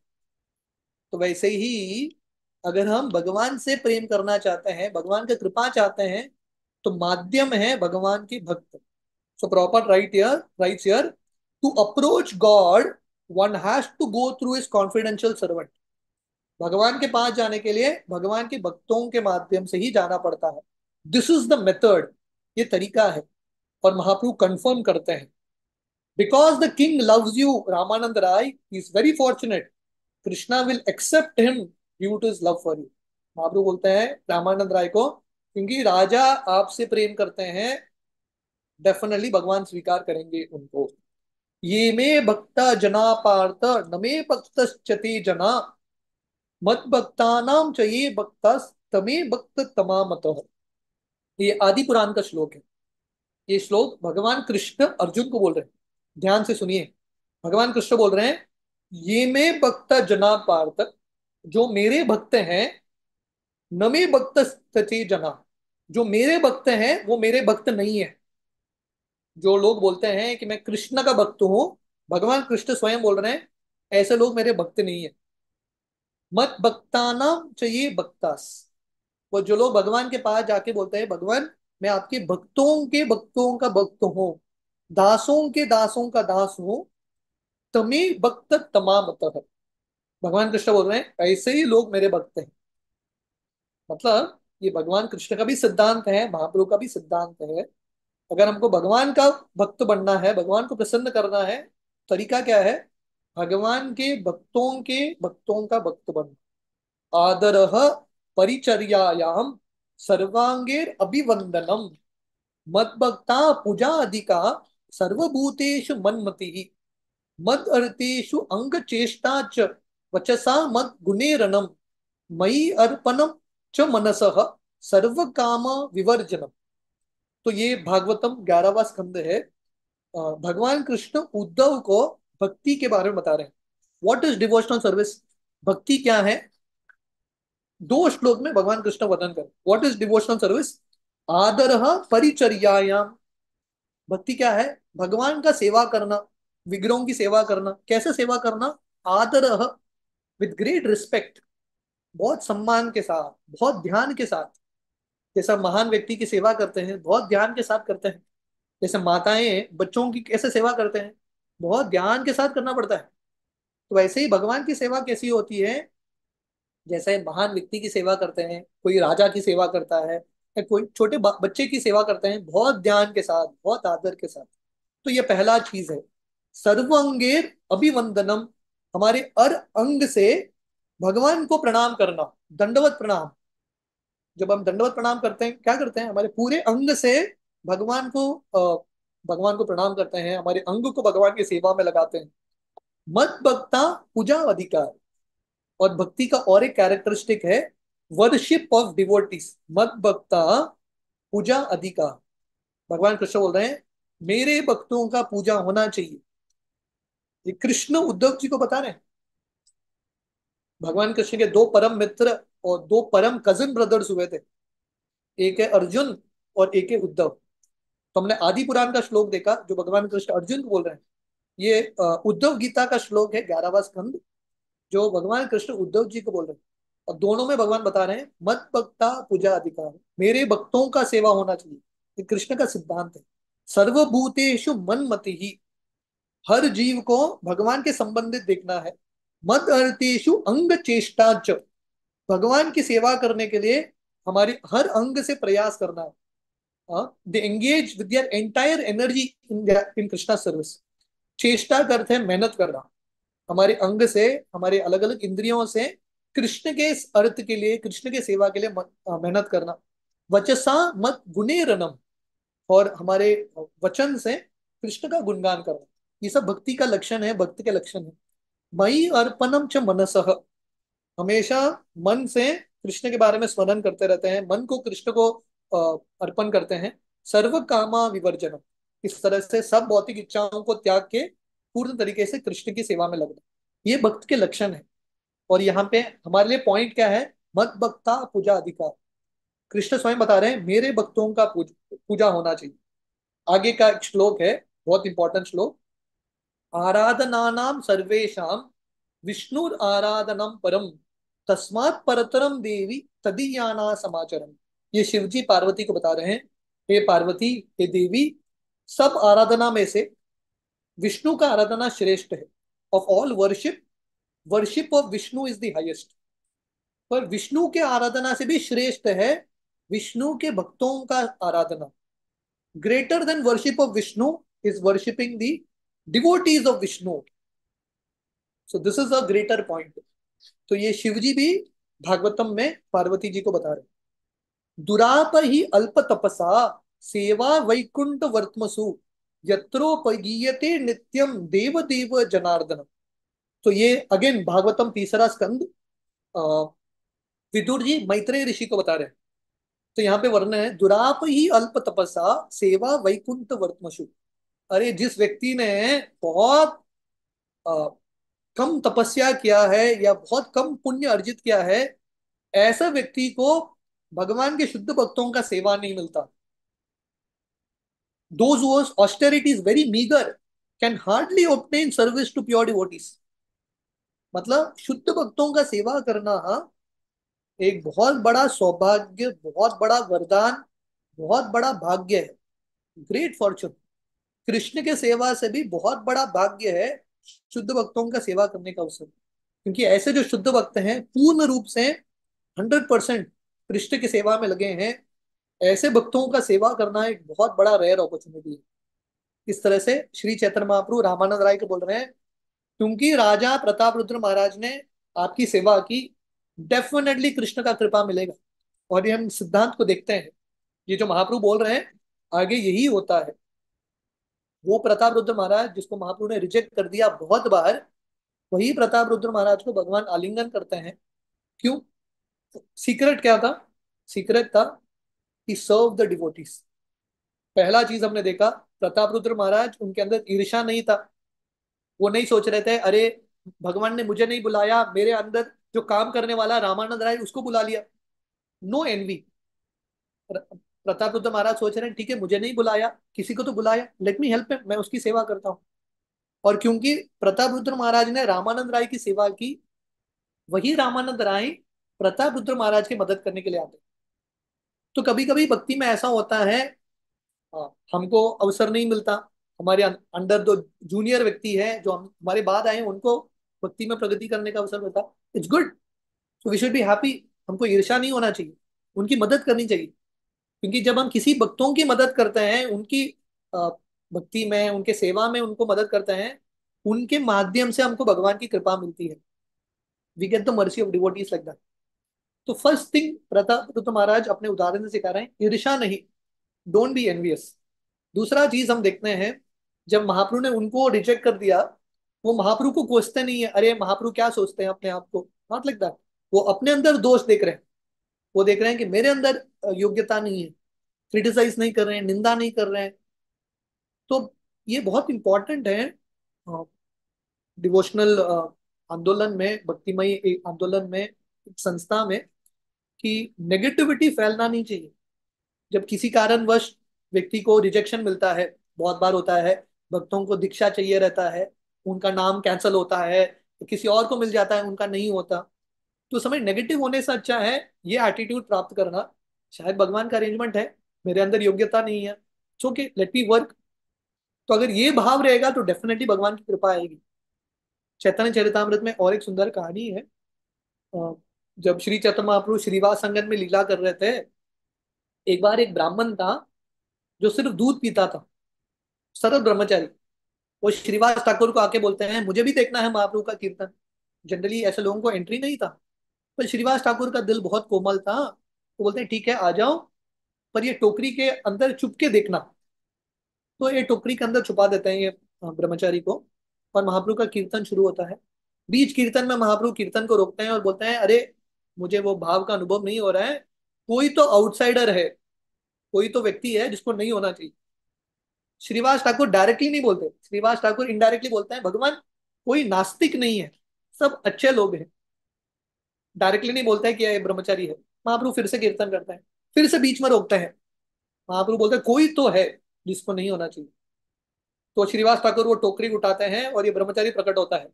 तो वैसे ही अगर हम भगवान से प्रेम करना चाहते हैं, भगवान की कृपा चाहते हैं, तो माध्यम है भगवान की भक्त। So proper writes here, to approach God one has to go through his confidential servant. भगवान के पास जाने के लिए भगवान के भक्तों के माध्यम से ही जाना पड़ता है। दिस इज द मेथड, ये तरीका है। और महाप्रभु कंफर्म करते हैं, because the king loves you Ramananda Rai is very fortunate, Krishna will accept him due to his love for you. Mahaprabhu बोलते हैं रामानंद राय को, क्योंकि राजा आपसे प्रेम करते हैं, डेफिनेटली भगवान स्वीकार करेंगे उनको। ये मे भक्ता जना पार्थ न मे भक्तश्चते जना, मत भक्तानाम च ये भक्ता तमे भक्त तमामतः। ये आदि पुराण का श्लोक है। ये श्लोक भगवान कृष्ण अर्जुन को बोल रहे हैं। ध्यान से सुनिए, भगवान कृष्ण बोल रहे हैं, ये मैं भक्त जना पार्थ, जो मेरे भक्त हैं, न मे भक्त सचे जना, जो मेरे भक्त हैं वो मेरे भक्त नहीं है। जो लोग बोलते हैं कि मैं कृष्ण का भक्त हूं, भगवान कृष्ण स्वयं बोल रहे हैं ऐसे लोग मेरे भक्त नहीं है। मत भक्ताना चाहिए भक्तास, वो जो लोग भगवान के पास जाके बोलते हैं भगवान मैं आपके भक्तों के भक्तों का भक्त हूँ, दासों के दासों का दास हूँ, तमें भक्त तमाम है। भगवान कृष्ण बोल रहे हैं ऐसे ही लोग मेरे भक्त हैं। मतलब ये भगवान कृष्ण का भी सिद्धांत है, महाप्रभु का भी सिद्धांत है। अगर हमको भगवान का भक्त बनना है, भगवान को प्रसन्न करना है, तरीका क्या है? भगवान के भक्तों का भक्त बनना। आदर परिचर्यायाम सर्वांगेर अभिवंदनम, मद्भक्ता पूजा अधिका सर्वभूतेषु मन्मति, मद अर्थेषु अंग चेष्टा च वचसा मद गुणेरणम, मयि अर्पणम च मनसः सर्व काम विवर्जनम। तो ये भागवतम 11वां स्कंद है। भगवान कृष्ण उद्धव को भक्ति के बारे में बता रहे हैं। What is devotional service? भक्ति क्या है? दो श्लोक में भगवान कृष्ण वर्णन कर, व्हाट इज डिवोशनल सर्विस। आदर परिचर्यायाम, भक्ति क्या है? भगवान का सेवा करना, विग्रहों की सेवा करना। कैसे सेवा करना? आदर, विद ग्रेट रिस्पेक्ट, बहुत सम्मान के साथ, बहुत ध्यान के साथ। जैसा महान व्यक्ति की सेवा करते हैं बहुत ध्यान के साथ करते हैं, जैसे माताएं बच्चों की कैसे सेवा करते हैं, बहुत ध्यान के साथ करना पड़ता है। तो वैसे ही भगवान की सेवा कैसी होती है? जैसे महान व्यक्ति की सेवा करते हैं, कोई राजा की सेवा करता है, या कोई छोटे बच्चे की सेवा करते हैं, बहुत ध्यान के साथ, बहुत आदर के साथ। तो ये पहला चीज है। सर्वांगेर अभिवंदनम, हमारे हर अंग से भगवान को प्रणाम करना, दंडवत प्रणाम। जब हम दंडवत प्रणाम करते हैं, क्या करते हैं? हमारे पूरे अंग से भगवान को भगवान को प्रणाम करते हैं, हमारे अंग को भगवान की सेवा में लगाते हैं। मत भक्ता पूजा अधिकार, और भक्ति का और एक कैरेक्टरिस्टिक है वर्शिप ऑफ डिवोटीज। मत भक्ता पूजा अधिकार, भगवान कृष्ण बोल रहे हैं मेरे भक्तों का पूजा होना चाहिए। ये कृष्ण उद्धव जी को बता रहे हैं। भगवान कृष्ण के दो परम मित्र और दो परम कजिन ब्रदर्स हुए थे, एक है अर्जुन और एक है उद्धव। तो हमने आदि पुराण का श्लोक देखा जो भगवान कृष्ण अर्जुन को बोल रहे हैं। ये उद्धव गीता का श्लोक है 11वां स्कंद, जो भगवान कृष्ण उद्धव जी को बोल रहे हैं। और दोनों में भगवान बता रहे हैं मत भक्ता पूजा अधिकार, मेरे भक्तों का सेवा होना चाहिए। ये कृष्ण का सिद्धांत है। सर्वभूतेषु मन मति ही, हर जीव को भगवान के संबंधित देखना है। मद अर्थेषु अंग चेष्टा च, भगवान की सेवा करने के लिए हमारे हर अंग से प्रयास करना है। They engage with their entire energy in Krishna service. चेष्टा का अर्थ है मेहनत करना, हमारे अंग से, हमारे अलग अलग इंद्रियों से कृष्ण के इस अर्थ के लिए, कृष्ण के सेवा के लिए मेहनत करना। वचसा मत गुणे रनम, और हमारे वचन से कृष्ण का गुणगान करना। ये सब भक्ति का लक्षण है, भक्त के लक्षण है। मई अर्पणम च मनसः, हमेशा मन से कृष्ण के बारे में स्मरण करते रहते हैं, मन को कृष्ण को अर्पण करते हैं। सर्व कामा विवर्जनम, इस तरह से सब भौतिक इच्छाओं को त्याग के पूर्ण तरीके से कृष्ण की सेवा में लगना, ये भक्त के लक्षण है। और यहाँ पे हमारे लिए पॉइंट क्या है? मत भक्ता पूजा अधिकार। कृष्ण स्वयं बता रहे हैं मेरे भक्तों का पूजा होना चाहिए। आगे का एक श्लोक है, बहुत इंपॉर्टेंट श्लोक। आराधनानाम सर्वेशाम विष्णुर आराधनम परम, तस्मात् परतरम देवी तदीयाना समाचरम। ये शिवजी पार्वती को बता रहे हैं, हे पार्वती, हे देवी, सब आराधना में से विष्णु का आराधना श्रेष्ठ है। Of all worship, worship of Vishnu is the highest. पर विष्णु के आराधना से भी श्रेष्ठ है विष्णु के भक्तों का आराधना। Greater than worship of Vishnu is worshipping the devotees of Vishnu. So this is a greater point. तो ये शिवजी भी भागवतम में पार्वती जी को बता रहे हैं। दुराप ही अल्प तपसा सेवा वैकुंठ वर्तमसु, यत्रोपगीयते नित्यम देव देव जनार्दन। तो ये अगेन भागवतम तीसरा स्कंद, अ, विदुर जी मैत्रेय ऋषि को बता रहे हैं। तो यहाँ पे वर्णन है, दुराप ही अल्प तपसा सेवा वैकुंठ वर्तमसु। अरे जिस व्यक्ति ने बहुत अ, कम तपस्या किया है या बहुत कम पुण्य अर्जित किया है, ऐसा व्यक्ति को भगवान के शुद्ध भक्तों का सेवा नहीं मिलता। Those whose austerity is very meager can hardly obtain service to pure devotees। मतलब शुद्ध भक्तों का सेवा करना एक बहुत बड़ा सौभाग्य, बहुत बड़ा वरदान, बहुत बड़ा भाग्य है। Great Fortune. कृष्ण के सेवा से भी बहुत बड़ा भाग्य है शुद्ध भक्तों का सेवा करने का अवसर। क्योंकि ऐसे जो शुद्ध भक्त हैं पूर्ण रूप से 100% कृष्ण की सेवा में लगे हैं, ऐसे भक्तों का सेवा करना एक बहुत बड़ा रेयर अपॉर्चुनिटी है। इस तरह से श्री चैतन्य महाप्रभु रामानंद राय को बोल रहे हैं, क्योंकि राजा प्रताप रुद्र महाराज ने आपकी सेवा की, डेफिनेटली कृष्ण का कृपा मिलेगा। और ये हम सिद्धांत को देखते हैं, ये जो महाप्रभु बोल रहे हैं आगे यही होता है। वो प्रताप रुद्र महाराज जिसको महाप्रभु ने रिजेक्ट कर दिया बहुत बार, वही प्रताप रुद्र महाराज को भगवान आलिंगन करते हैं। क्यों? सीक्रेट क्या था? सीक्रेट था कि सर्व द डिवोटीज। पहला चीज हमने देखा, प्रताप रुद्र महाराज, उनके अंदर ईर्ष्या नहीं था। वो नहीं सोच रहे थे अरे भगवान ने मुझे नहीं बुलाया, मेरे अंदर जो काम करने वाला रामानंद राय उसको बुला लिया। No envy. प्रताप रुद्र महाराज सोच रहे हैं ठीक है, मुझे नहीं बुलाया, किसी को तो बुलाया, लेट मी हेल्प, मैं उसकी सेवा करता हूँ। और क्योंकि प्रताप रुद्र महाराज ने रामानंद राय की सेवा की, वही रामानंद राय प्रताप रुद्र महाराज की मदद करने के लिए आते। तो कभी कभी भक्ति में ऐसा होता है, हमको अवसर नहीं मिलता, हमारे अंडर दो जूनियर व्यक्ति है जो हमारे बाद आए, उनको भक्ति में प्रगति करने का अवसर मिलता। It's good, so we should be happy. हमको ईर्ष्या नहीं होना चाहिए, उनकी मदद करनी चाहिए। क्योंकि जब हम किसी भक्तों की मदद करते हैं, उनकी अ, भक्ति में, उनके सेवा में उनको मदद करते हैं, उनके माध्यम से हमको भगवान की कृपा मिलती है। We get the mercy of devotees like that. तो फर्स्ट थिंग प्रताप रुद्र महाराज अपने उदाहरण से सिखा रहे हैं, ईर्ष्या नहीं, डोंट बी एनवियस। दूसरा चीज हम देखते हैं, जब महाप्रभु ने उनको रिजेक्ट कर दिया, वो महाप्रभु को कोसते नहीं है, अरे महाप्रभु क्या सोचते हैं अपने आप को, नॉट लाइक दैट। वो अपने अंदर दोष देख रहे हैं। वो देख रहे हैं कि मेरे अंदर योग्यता नहीं है, क्रिटिसाइज नहीं कर रहे हैं, निंदा नहीं कर रहे हैं। तो ये बहुत इंपॉर्टेंट है डिवोशनल आंदोलन में, भक्तिमय एक आंदोलन में, एक संस्था में, कि नेगेटिविटी फैलना नहीं चाहिए। जब किसी कारणवश व्यक्ति को रिजेक्शन मिलता है, बहुत बार होता है, भक्तों को दीक्षा चाहिए रहता है, उनका नाम कैंसिल होता है, तो किसी और को मिल जाता है, उनका नहीं होता। तो समय नेगेटिव होने से अच्छा है ये एटीट्यूड प्राप्त करना, शायद भगवान का अरेंजमेंट है, मेरे अंदर योग्यता नहीं है, so okay, let me work. तो अगर ये भाव रहेगा तो डेफिनेटली भगवान की कृपा आएगी। चैतन्य चरितामृत में और एक सुंदर कहानी है। अ, जब श्री चैतन्य महाप्रभु श्रीवास संगम में लीला कर रहे थे, एक बार एक ब्राह्मण था जो सिर्फ दूध पीता था, सरल ब्रह्मचारी। वो श्रीवास ठाकुर को आके बोलते हैं मुझे भी देखना है महाप्रभु का कीर्तन। जनरली ऐसे लोगों को एंट्री नहीं था, पर श्रीवास ठाकुर का दिल बहुत कोमल था। वो बोलते हैं ठीक है आ जाओ, पर ये टोकरी के अंदर छुप के देखना। तो ये टोकरी के अंदर छुपा देते हैं ये ब्रह्मचारी को, और महाप्रभु का कीर्तन शुरू होता है। बीच कीर्तन में महाप्रभु कीर्तन को रोकते हैं और बोलते हैं अरे मुझे वो भाव का अनुभव नहीं हो रहा है, कोई तो आउटसाइडर है, कोई तो व्यक्ति है जिसको नहीं होना चाहिए। श्रीवास ठाकुर डायरेक्टली नहीं बोलते, श्रीवास ठाकुर इनडायरेक्टली बोलते हैं भगवान कोई नास्तिक नहीं है, सब अच्छे लोग हैं। डायरेक्टली नहीं बोलते हैं कि ये ब्रह्मचारी है। महाप्रभु फिर से कीर्तन करते हैं, फिर से बीच में रोकते हैं। महाप्रभु बोलते हैं कोई तो है जिसको नहीं होना चाहिए। तो श्रीवास ठाकुर वो टोकरी उठाते हैं और ये ब्रह्मचारी प्रकट होता है,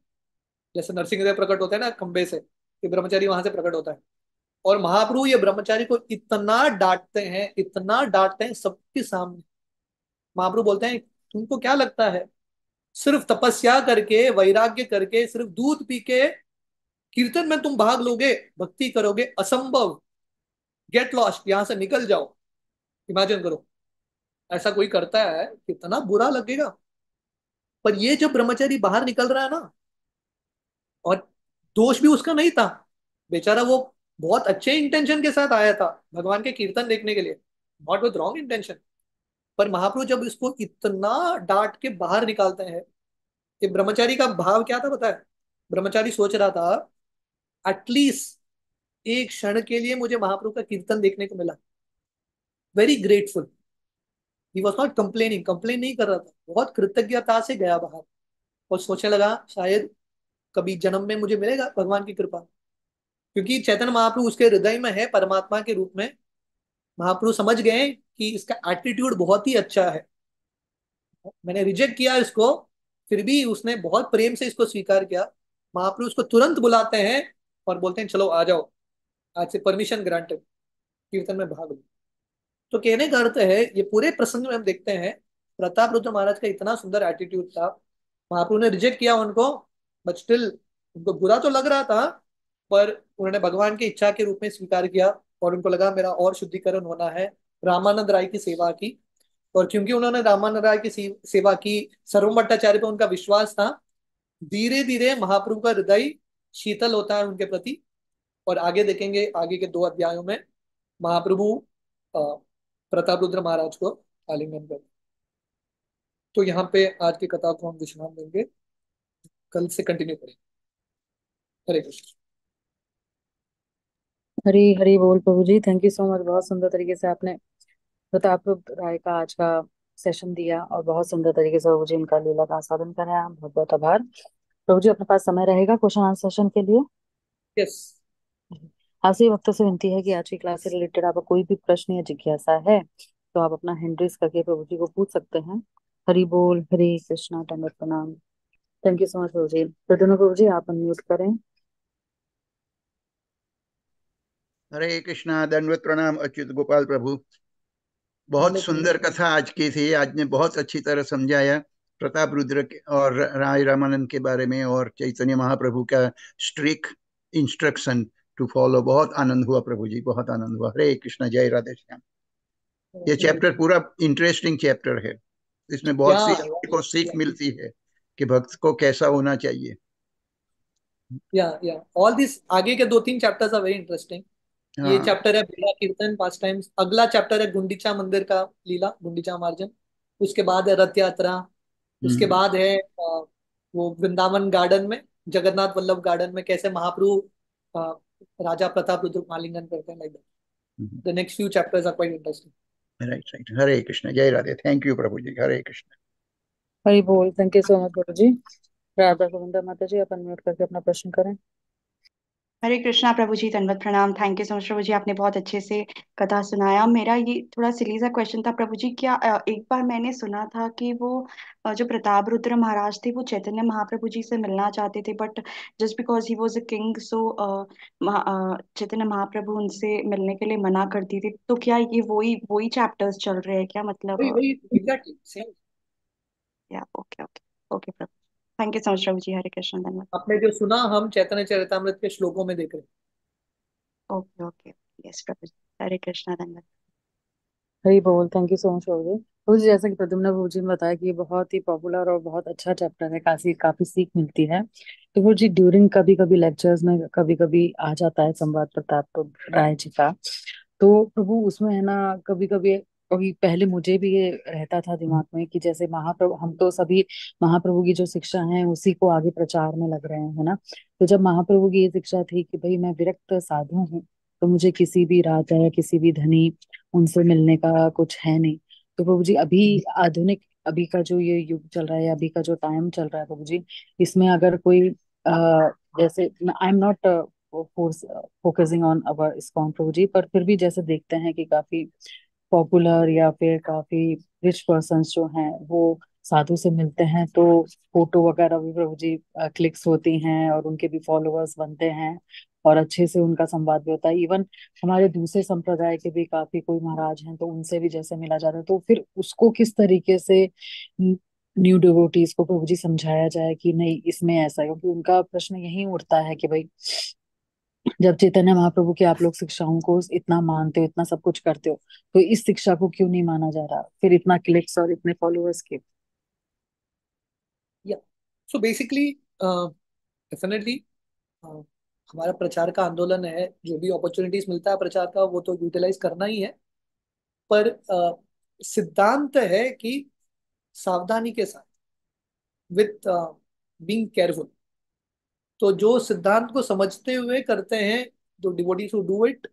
जैसे नरसिंहदेव प्रकट होते हैं ना खंबे से, ये ब्रह्मचारी वहां से प्रकट होता है। और महाप्रभु ये ब्रह्मचारी को इतना डांटते हैं, इतना डांटते हैं सबके सामने। महाप्रभु बोलते हैं तुमको क्या लगता है सिर्फ तपस्या करके, वैराग्य करके, सिर्फ दूध पी के कीर्तन में तुम भाग लोगे, भक्ति करोगे? असंभव। गेट लॉस्ट, यहां से निकल जाओ। इमेजिन करो ऐसा कोई करता है, कितना बुरा लगेगा। पर ये जब ब्रह्मचारी बाहर निकल रहा है ना, और दोष भी उसका नहीं था, बेचारा वो बहुत अच्छे इंटेंशन के साथ आया था भगवान के कीर्तन देखने के लिए, नॉट विद रॉन्ग इंटेंशन। पर महाप्रभु जब इसको इतना डांट के बाहर निकालते हैं, कि ब्रह्मचारी का भाव क्या था पता है? ब्रह्मचारी सोच रहा था एटलीस्ट एक क्षण के लिए मुझे महाप्रभु का कीर्तन देखने को मिला, very grateful. He was not complaining, complain नहीं कर रहा था, बहुत कृतज्ञता से गया बाहर। और सोचने लगा शायद कभी जन्म में मुझे मिलेगा भगवान की कृपा। क्योंकि चैतन्य महाप्रभु उसके हृदय में है परमात्मा के रूप में। महाप्रभु समझ गए कि इसका एटीट्यूड बहुत ही अच्छा है, मैंने रिजेक्ट किया इसको, फिर भी उसने बहुत प्रेम से इसको स्वीकार किया। महाप्रभु उसको तुरंत बुलाते हैं और बोलते हैं चलो आ जाओ, आज से परमिशन ग्रांटेड, कीर्तन में भाग लो। तो कहने का अर्थ है ये पूरे प्रसंग में हम देखते हैं प्रताप रुद्र महाराज का इतना सुंदर एटीट्यूड था। महाप्रभु ने रिजेक्ट किया उनको, बट स्टिल उनको बुरा तो लग रहा था, पर उन्होंने भगवान की इच्छा के रूप में स्वीकार किया। और उनको लगा मेरा और शुद्धिकरण होना है, रामानंद राय की सेवा की। और क्योंकि उन्होंने रामानंद राय की सेवा की, सर्व भट्टाचार्य पे उनका विश्वास था, धीरे धीरे महाप्रभु का हृदय शीतल होता है उनके प्रति। और आगे देखेंगे आगे के 2 अध्यायों में महाप्रभु अ, प्रताप रुद्र महाराज को आलिंगन करते। तो यहाँ पे आज की कथा को हम विश्राम देंगे, कल से कंटिन्यू करेंगे। हरे कृष्ण। हरी हरी बोल प्रभु जी, थैंक यू सो मच। बहुत सुंदर तरीके से आपने प्रताप रुद्र राय का आज का सेशन दिया और बहुत सुंदर तरीके से प्रभु जी इनका लीला का आस्वादन कराया। बहुत बहुत आभार प्रभु जी। अपने पास समय रहेगा क्वेश्चन आंसर सेशन के लिए? यस। आपसे भक्तों से विनती है कि आज की क्लास से रिलेटेड आपका कोई भी प्रश्न या जिज्ञासा है तो आप अपना हैंड रेज करके प्रभु जी को पूछ सकते हैं। हरि बोल, हरे कृष्णा, दंडवत प्रणाम। थैंक यू सो मच प्रभु जी। तो दोनों प्रभु जी आप अनम्यूट करें। हरे कृष्णा, दंडवत प्रणाम अच्युत गोपाल प्रभु। बहुत धन्यवाद सुंदर कथा आज की थी। आज ने बहुत अच्छी तरह समझाया प्रताप रुद्र और राय रामानंद के बारे में, और चैतन्य महाप्रभु का स्ट्रिक्ट इंस्ट्रक्शन टू फॉलो। बहुत आनंद हुआ प्रभु जी, बहुत आनंद हुआ। हरे कृष्णा, जय राधे श्याम। ये चैप्टर पूरा इंटरेस्टिंग चैप्टर है। इसमें या बहुत सी को सीख मिलती है कि भक्त को कैसा होना चाहिए। या ऑल दिस आगे के 2-3 चैप्टर्स आर वेरी इंटरेस्टिंग। ये हाँ। चैप्टर है बेला कीर्तन पास टाइम्स, अगला चैप्टर है गुंडीचा मंदिर का लीला, गुंडीचा मार्जन। उसके बाद है रथ यात्रा। उसके हम्म। बाद है वो वृंदावन गार्डन में, जगन्नाथ वल्लभ गार्डन में कैसे महाप्रभु अ, राजा प्रताप रुद्र को आलिंगन करते हैं, like that. The next few chapters are quite interesting. Right right. Hare Krishna, जय राधे। थैंक यू प्रभु जी। हरे कृष्ण। हरि बोल, थैंक यू सो मच प्रभु जी। राधा गोविंदा माता जी आप अनम्यूट करके अपना प्रश्न करें। हरे कृष्णा प्रभु जी, दंडवत प्रणाम। थैंक यू सो मच प्रभु जी, आपने बहुत अच्छे से कथा सुनाया। मेरा ये थोड़ा सिली सा क्वेश्चन था प्रभु जी। क्या एक बार मैंने सुना था कि वो जो प्रताप रुद्र महाराज थे वो चैतन्य महाप्रभु जी से मिलना चाहते थे, but just because he was a king so Chaitanya Mahaprabhu उनसे मिलने के लिए मना करती थी। तो क्या ये वही वही चैप्टर्स चल रहे हैं क्या, वही मतलब? वही एग्जैक्टली सेम। या ओके ओके। ओके प्रभु, थैंक यू सो मच प्रभु जी। हरे कृष्ण, धन्यवाद। आपने जो सुना हम चैतन्य चरितामृत के श्लोकों में देख रहे हैं। Okay okay. यस प्रभु जी, हरे कृष्ण, धन्यवाद। हरी बोल, थैंक यू सो मच प्रभु जी। प्रभु जी जैसा कि प्रद्युम्न प्रभु जी ने बताया कि ये बहुत ही पॉपुलर और बहुत अच्छा चैप्टर है, काफी काफी सीख मिलती है। तो प्रभु जी ड्यूरिंग कभी कभी लेक्चर्स में कभी कभी आ जाता है संवाद प्रताप राय जी का। तो प्रभु उसमें है ना, कभी कभी कभी पहले मुझे भी ये रहता था दिमाग में कि जैसे महाप्रभु, हम तो सभी महाप्रभु की जो शिक्षा है उसी को आगे प्रचार में लग रहे हैं, है ना। तो जब महाप्रभु की ये शिक्षा थी कि भाई मैं विरक्त साधु हूँ, तो मुझे किसी भी राजा या किसी भी धनी उनसे मिलने का कुछ है नहीं। तो प्रभु जी अभी आधुनिक अभी का जो ये युग चल रहा है, अभी का जो टाइम चल रहा है प्रभु जी, इसमें अगर कोई जैसे I am not focusing on our ISKCON प्रभु जी, पर फिर भी जैसे देखते हैं कि काफी पॉपुलर या फिर काफी रिच पर्सन्स जो हैं वो साधु से मिलते हैं, तो फोटो वगैरह भी प्रभु जी क्लिक्स होती हैं और उनके भी फॉलोअर्स बनते हैं और अच्छे से उनका संवाद भी होता है। इवन हमारे दूसरे संप्रदाय के भी काफी कोई महाराज हैं तो उनसे भी जैसे मिला जाता है, तो फिर उसको किस तरीके से न्यू डिवोटीज को प्रभु जी समझाया जाए कि नहीं इसमें ऐसा है? क्योंकि उनका प्रश्न यही उठता है कि भाई जब चैतन्य महाप्रभु की आप लोग शिक्षाओं को इतना मानते हो, इतना सब कुछ करते हो, तो इस शिक्षा को क्यों नहीं माना जा रहा, फिर इतना क्लिक्स और इतने फॉलोअर्स के? या सो बेसिकली डेफिनेटली हमारा प्रचार का आंदोलन है, जो भी अपॉर्चुनिटीज मिलता है प्रचार का वो तो यूटिलाइज करना ही है। पर सिद्धांत है कि सावधानी के साथ, विथ बीइंग केयरफुल। तो जो सिद्धांत को समझते हुए करते हैं, जो devotees who do it,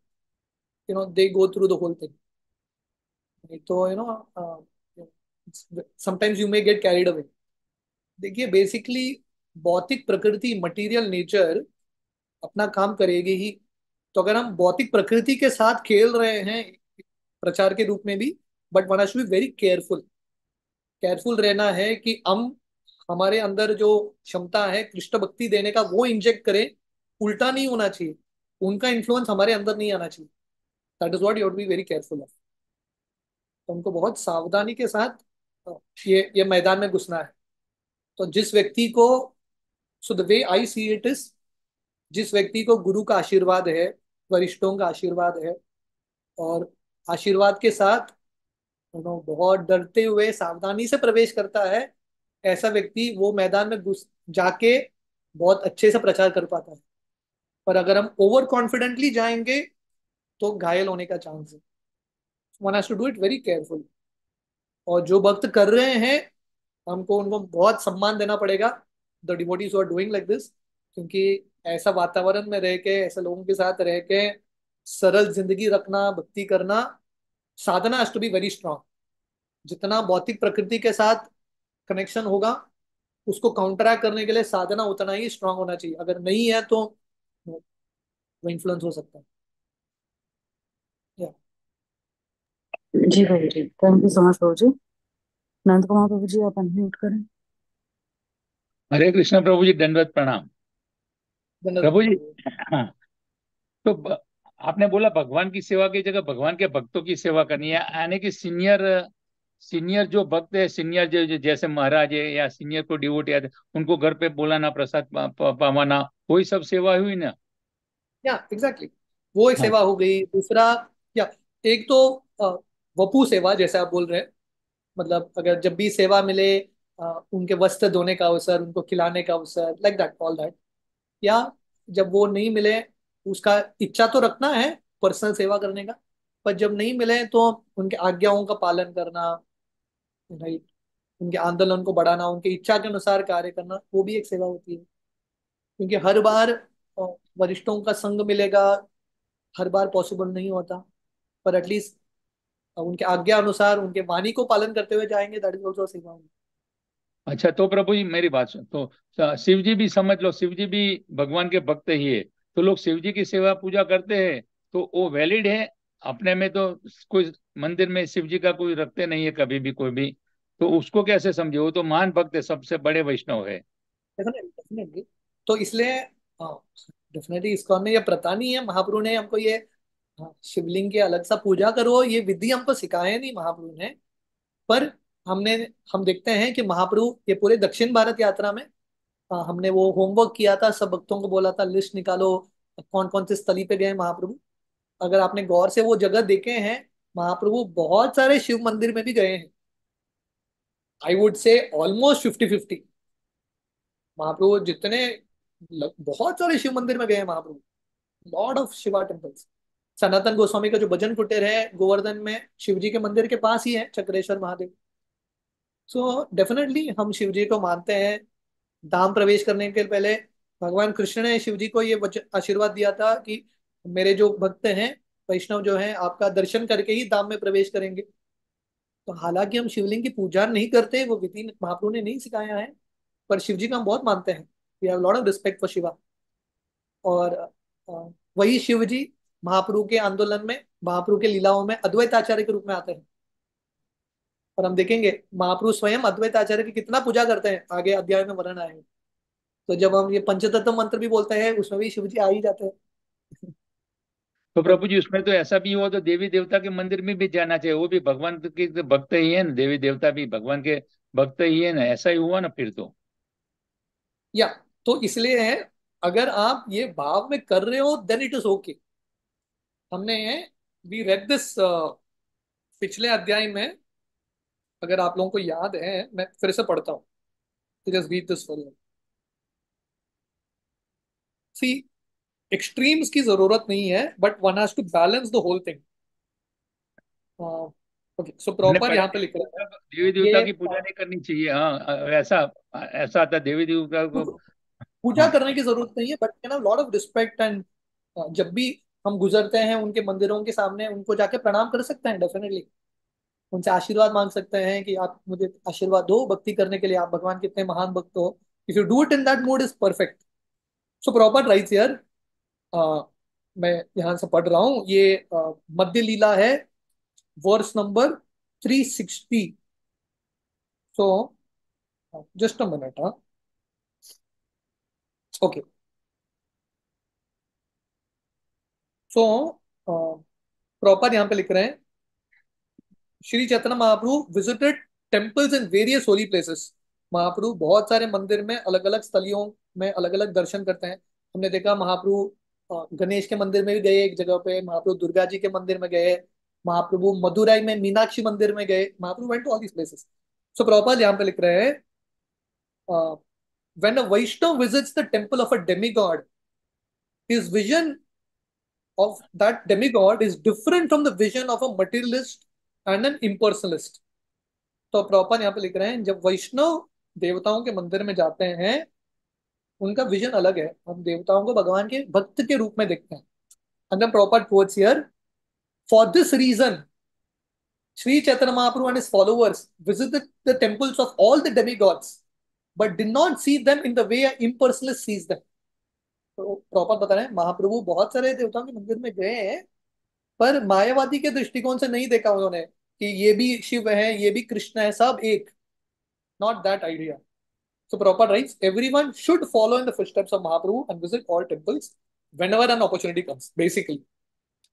they go through the whole thing. नहीं तो sometimes you may get carried away. देखिए बेसिकली भौतिक प्रकृति, मटेरियल नेचर अपना काम करेगी ही। तो अगर हम भौतिक प्रकृति के साथ खेल रहे हैं प्रचार के रूप में भी, but one has to be very careful. Careful रहना है कि हम हमारे अंदर जो क्षमता है कृष्ण भक्ति देने का वो इंजेक्ट करें। उल्टा नहीं होना चाहिए, उनका इन्फ्लुएंस हमारे अंदर नहीं आना चाहिए। That is what you have to be very careful of. तो हमको बहुत सावधानी के साथ ये मैदान में घुसना है। तो जिस व्यक्ति को, so the way I see it is, जिस व्यक्ति को गुरु का आशीर्वाद है, वरिष्ठों का आशीर्वाद है, और आशीर्वाद के साथ बहुत डरते हुए सावधानी से प्रवेश करता है, ऐसा व्यक्ति वो मैदान में घुस जाके बहुत अच्छे से प्रचार कर पाता है। पर अगर हम ओवर कॉन्फिडेंटली जाएंगे तो घायल होने का चांस है। One has to do it very careful. और जो भक्त कर रहे हैं, हमको उनको बहुत सम्मान देना पड़ेगा, the devotees who are doing like this. क्योंकि ऐसा वातावरण में रह के, ऐसे लोगों के साथ रह के सरल जिंदगी रखना, भक्ति करना, sadhana has to be very strong. जितना भौतिक प्रकृति के साथ कनेक्शन होगा, उसको काउंटरैक्ट करने के लिए साधना उतना ही स्ट्रांग होना चाहिए। अगर नहीं है तो वो इन्फ्लुएंस हो सकता है। या जी प्रभु जी, थैंक यू सो मच प्रभु जी। नंद कुमार प्रभु जी आप अनम्यूट करें। हरे कृष्ण प्रभु जी, दंडवत प्रणाम। प्रभु जी, धन्यवाद। हाँ, तो आपने बोला भगवान की सेवा की जगह भगवान के भक्तों की सेवा करनी है, यानी कि सीनियर सीनियर जो भक्त है, सीनियर जो जैसे महाराज है या सीनियर को डिवोटी है, उनको घर पे बुलाना, प्रसाद पावाना, वही सब सेवा हुई ना? या एग्जैक्टली, वो एक हाँ। सेवा हो गई। दूसरा, या एक तो अ, वपु सेवा जैसे आप बोल रहे हैं, मतलब अगर जब भी सेवा मिले, उनके वस्त्र धोने का अवसर, उनको खिलाने का अवसर, लाइक दैट, ऑल दैट। या जब वो नहीं मिले, उसका इच्छा तो रखना है पर्सनल सेवा करने का, पर जब नहीं मिले तो उनके आज्ञाओं का पालन करना, राइट, उनके आंदोलन को बढ़ाना, उनकी इच्छा के अनुसार कार्य करना, वो भी एक सेवा होती है। क्योंकि हर बार वरिष्ठों का संग मिलेगा, हर बार पॉसिबल नहीं होता, पर एटलीस्ट उनके आज्ञा अनुसार उनके वाणी को पालन करते हुए जाएंगे, दैट इज ऑल्सो सेवा। अच्छा, तो प्रभु जी मेरी बात सुन, तो शिव जी भी समझ लो, शिव जी भी भगवान के भक्त ही है, तो लोग शिव जी की सेवा पूजा करते हैं, तो वो वैलिड है अपने में? तो कोई मंदिर में शिव जी का कोई रखते नहीं है कभी भी कोई भी, तो उसको कैसे समझे? वो तो महान भक्त है, सबसे बड़े वैष्णव है। Definitely definitely. तो इसलिए डेफिनेटली इस्कॉन में ये प्रथा नहीं है। महाप्रभु ने हमको ये शिवलिंग की अलग सा पूजा करो, ये विधि हमको सिखाए नहीं महाप्रभु ने। पर हमने हम देखते हैं कि महाप्रभु ये पूरे दक्षिण भारत यात्रा में, हमने वो होमवर्क किया था, सब भक्तों को बोला था लिस्ट निकालो कौन कौन से स्थली पे गए महाप्रभु। अगर आपने गौर से वो जगह देखे हैं, महाप्रभु बहुत सारे शिव मंदिर में भी गए हैं। I would say almost 50-50। महाप्रभु बहुत सारे शिव मंदिर में गए हैं महाप्रभु, Lord of Shiva temples. Sanatan Goswami का जो भजन कुटीर है गोवर्धन में, शिव जी के मंदिर के पास ही है, चक्रेश्वर महादेव। सो डेफिनेटली हम शिव जी को मानते हैं। धाम प्रवेश करने के पहले भगवान कृष्ण ने शिव जी को ये आशीर्वाद दिया था कि मेरे जो भक्त हैं वैष्णव जो है आपका दर्शन करके ही धाम में प्रवेश करेंगे। तो हालांकि हम शिवलिंग की पूजा नहीं करते, वो विधि महाप्रभु ने नहीं सिखाया है, पर शिव जी को हम बहुत मानते हैं। We have lot of respect for Shiva. और वही शिव जी महाप्रभु के आंदोलन में, महाप्रभु के लीलाओं में अद्वैत आचार्य के रूप में आते हैं। और हम देखेंगे महाप्रभु स्वयं अद्वैत आचार्य की कितना पूजा करते हैं, आगे अध्याय में वर्णन आएंगे। तो जब हम ये पंचतत्व मंत्र भी बोलते हैं, उसमें भी शिव जी आ ही जाते हैं। तो तो प्रभु जी उसमें तो ऐसा भी हुआ तो देवी देवता के मंदिर में भी जाना चाहिए, वो भी भगवान के तो भक्त ही है ना, देवी देवता भी भगवान के भक्त ही है ना, ऐसा ही हुआ ना फिर तो। या तो इसलिए है, अगर आप ये भाव में कर रहे हो देन इट इज ओके। हमने वी रेड दिस पिछले अध्याय में, अगर आप लोगों को याद है, मैं फिर से पढ़ता हूँ। Just read this for you. See, extremes की जरूरत नहीं है, but one has to balance the whole thing. Okay, so हमने प्रॉपर पढ़ा यहाँ पे है लिख कि रहा है मतलब देवी देवता ये की पूजा नहीं करनी चाहिए, हाँ ऐसा ऐसा आता है, देवी देवता को। पूजा हाँ करने की जरूरत नहीं है, but you know lot of respect and जब भी हम गुजरते हैं उनके मंदिरों के सामने, उनको जाके प्रणाम कर सकते हैं डेफिनेटली। उनसे आशीर्वाद मांग सकते हैं कि आप मुझे आशीर्वाद दो भक्ति करने के लिए, आप भगवान के इतने महान भक्त हो। If you do it in that mood is perfect. So proper writes here, मैं यहाँ से पढ़ रहा हूँ, ये मध्य लीला है, verse number 360। So just a minute. हाँ, ओके। सो प्रॉपर यहाँ पे लिख रहे हैं, Shri Chaitanya Mahaprabhu visited temples in various holy places. Mahaprabhu बहुत सारे मंदिर में, अलग अलग स्थलियों में अलग अलग दर्शन करते हैं। हमने देखा महाप्रभु गणेश के मंदिर में भी गए एक जगह पे, महाप्रभु दुर्गा जी के मंदिर में गए, महाप्रभु मदुराई में मीनाक्षी मंदिर में गए। Mahaprabhu went to all these places. So Prabhupada यहाँ पे लिख रहे हैं, when a Vaishnava visits the temple of a demigod, his vision of that demigod is different from the vision of a materialist and an impersonalist। तो प्रॉपर यहाँ पे लिख रहे हैं, जब वैष्णव देवताओं के मंदिर में जाते हैं, उनका विजन अलग है। हम देवताओं को भगवान के भक्त के रूप में देखते हैं। And then proper quotes here, for this reason Shri Chaitanya Mahaprabhu and his followers visited the temples of all the demigods but did not see them in the way an impersonalist sees them। तो प्रॉपर बता रहे हैं, महाप्रभु बहुत सारे देवताओं के मंदिर में गए हैं, पर मायावादी के दृष्टिकोण से नहीं देखा उन्होंने कि ये भी शिव है, ये भी कृष्ण है, सब एक। Not that idea. So proper rights, everyone should follow in the footsteps of Mahaprabhu and visit all temples whenever an opportunity comes, basically.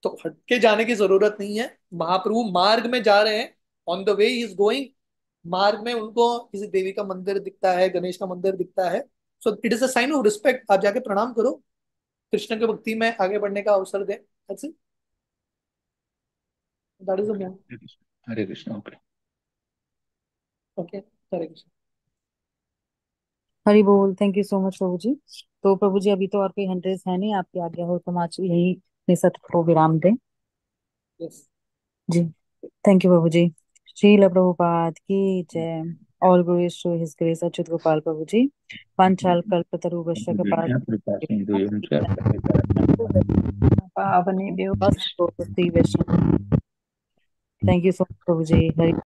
तो हटके जाने की जरूरत नहीं है। महाप्रभु मार्ग में जा रहे हैं, on the way he is going, मार्ग में उनको किसी देवी का मंदिर दिखता है, गणेश का मंदिर दिखता है, so it is a sign of respect. आप जाके प्रणाम करो, कृष्ण की भक्ति में आगे बढ़ने का अवसर दें। That's it, that is the mode. Hare Krishna okay. Okay, Hare Krishna. Hari बोल, थैंक यू सो मच प्रभु जी। तो प्रभु जी अभी तो और कोई हंड्रेड है नहीं, आपकी आज्ञा हो तो हम आज यही अपने सत्र को विराम दें। यस। जी, थैंक यू प्रभु जी। श्रील प्रभुपाद की जय। All glories to his grace Achyuta Gopal Prabhu ji. पांचाल कल्पतरुभ्यश्च कृपा पावनेभ्यो वैष्णव। थैंक यू सो मच प्रभु जी। हरि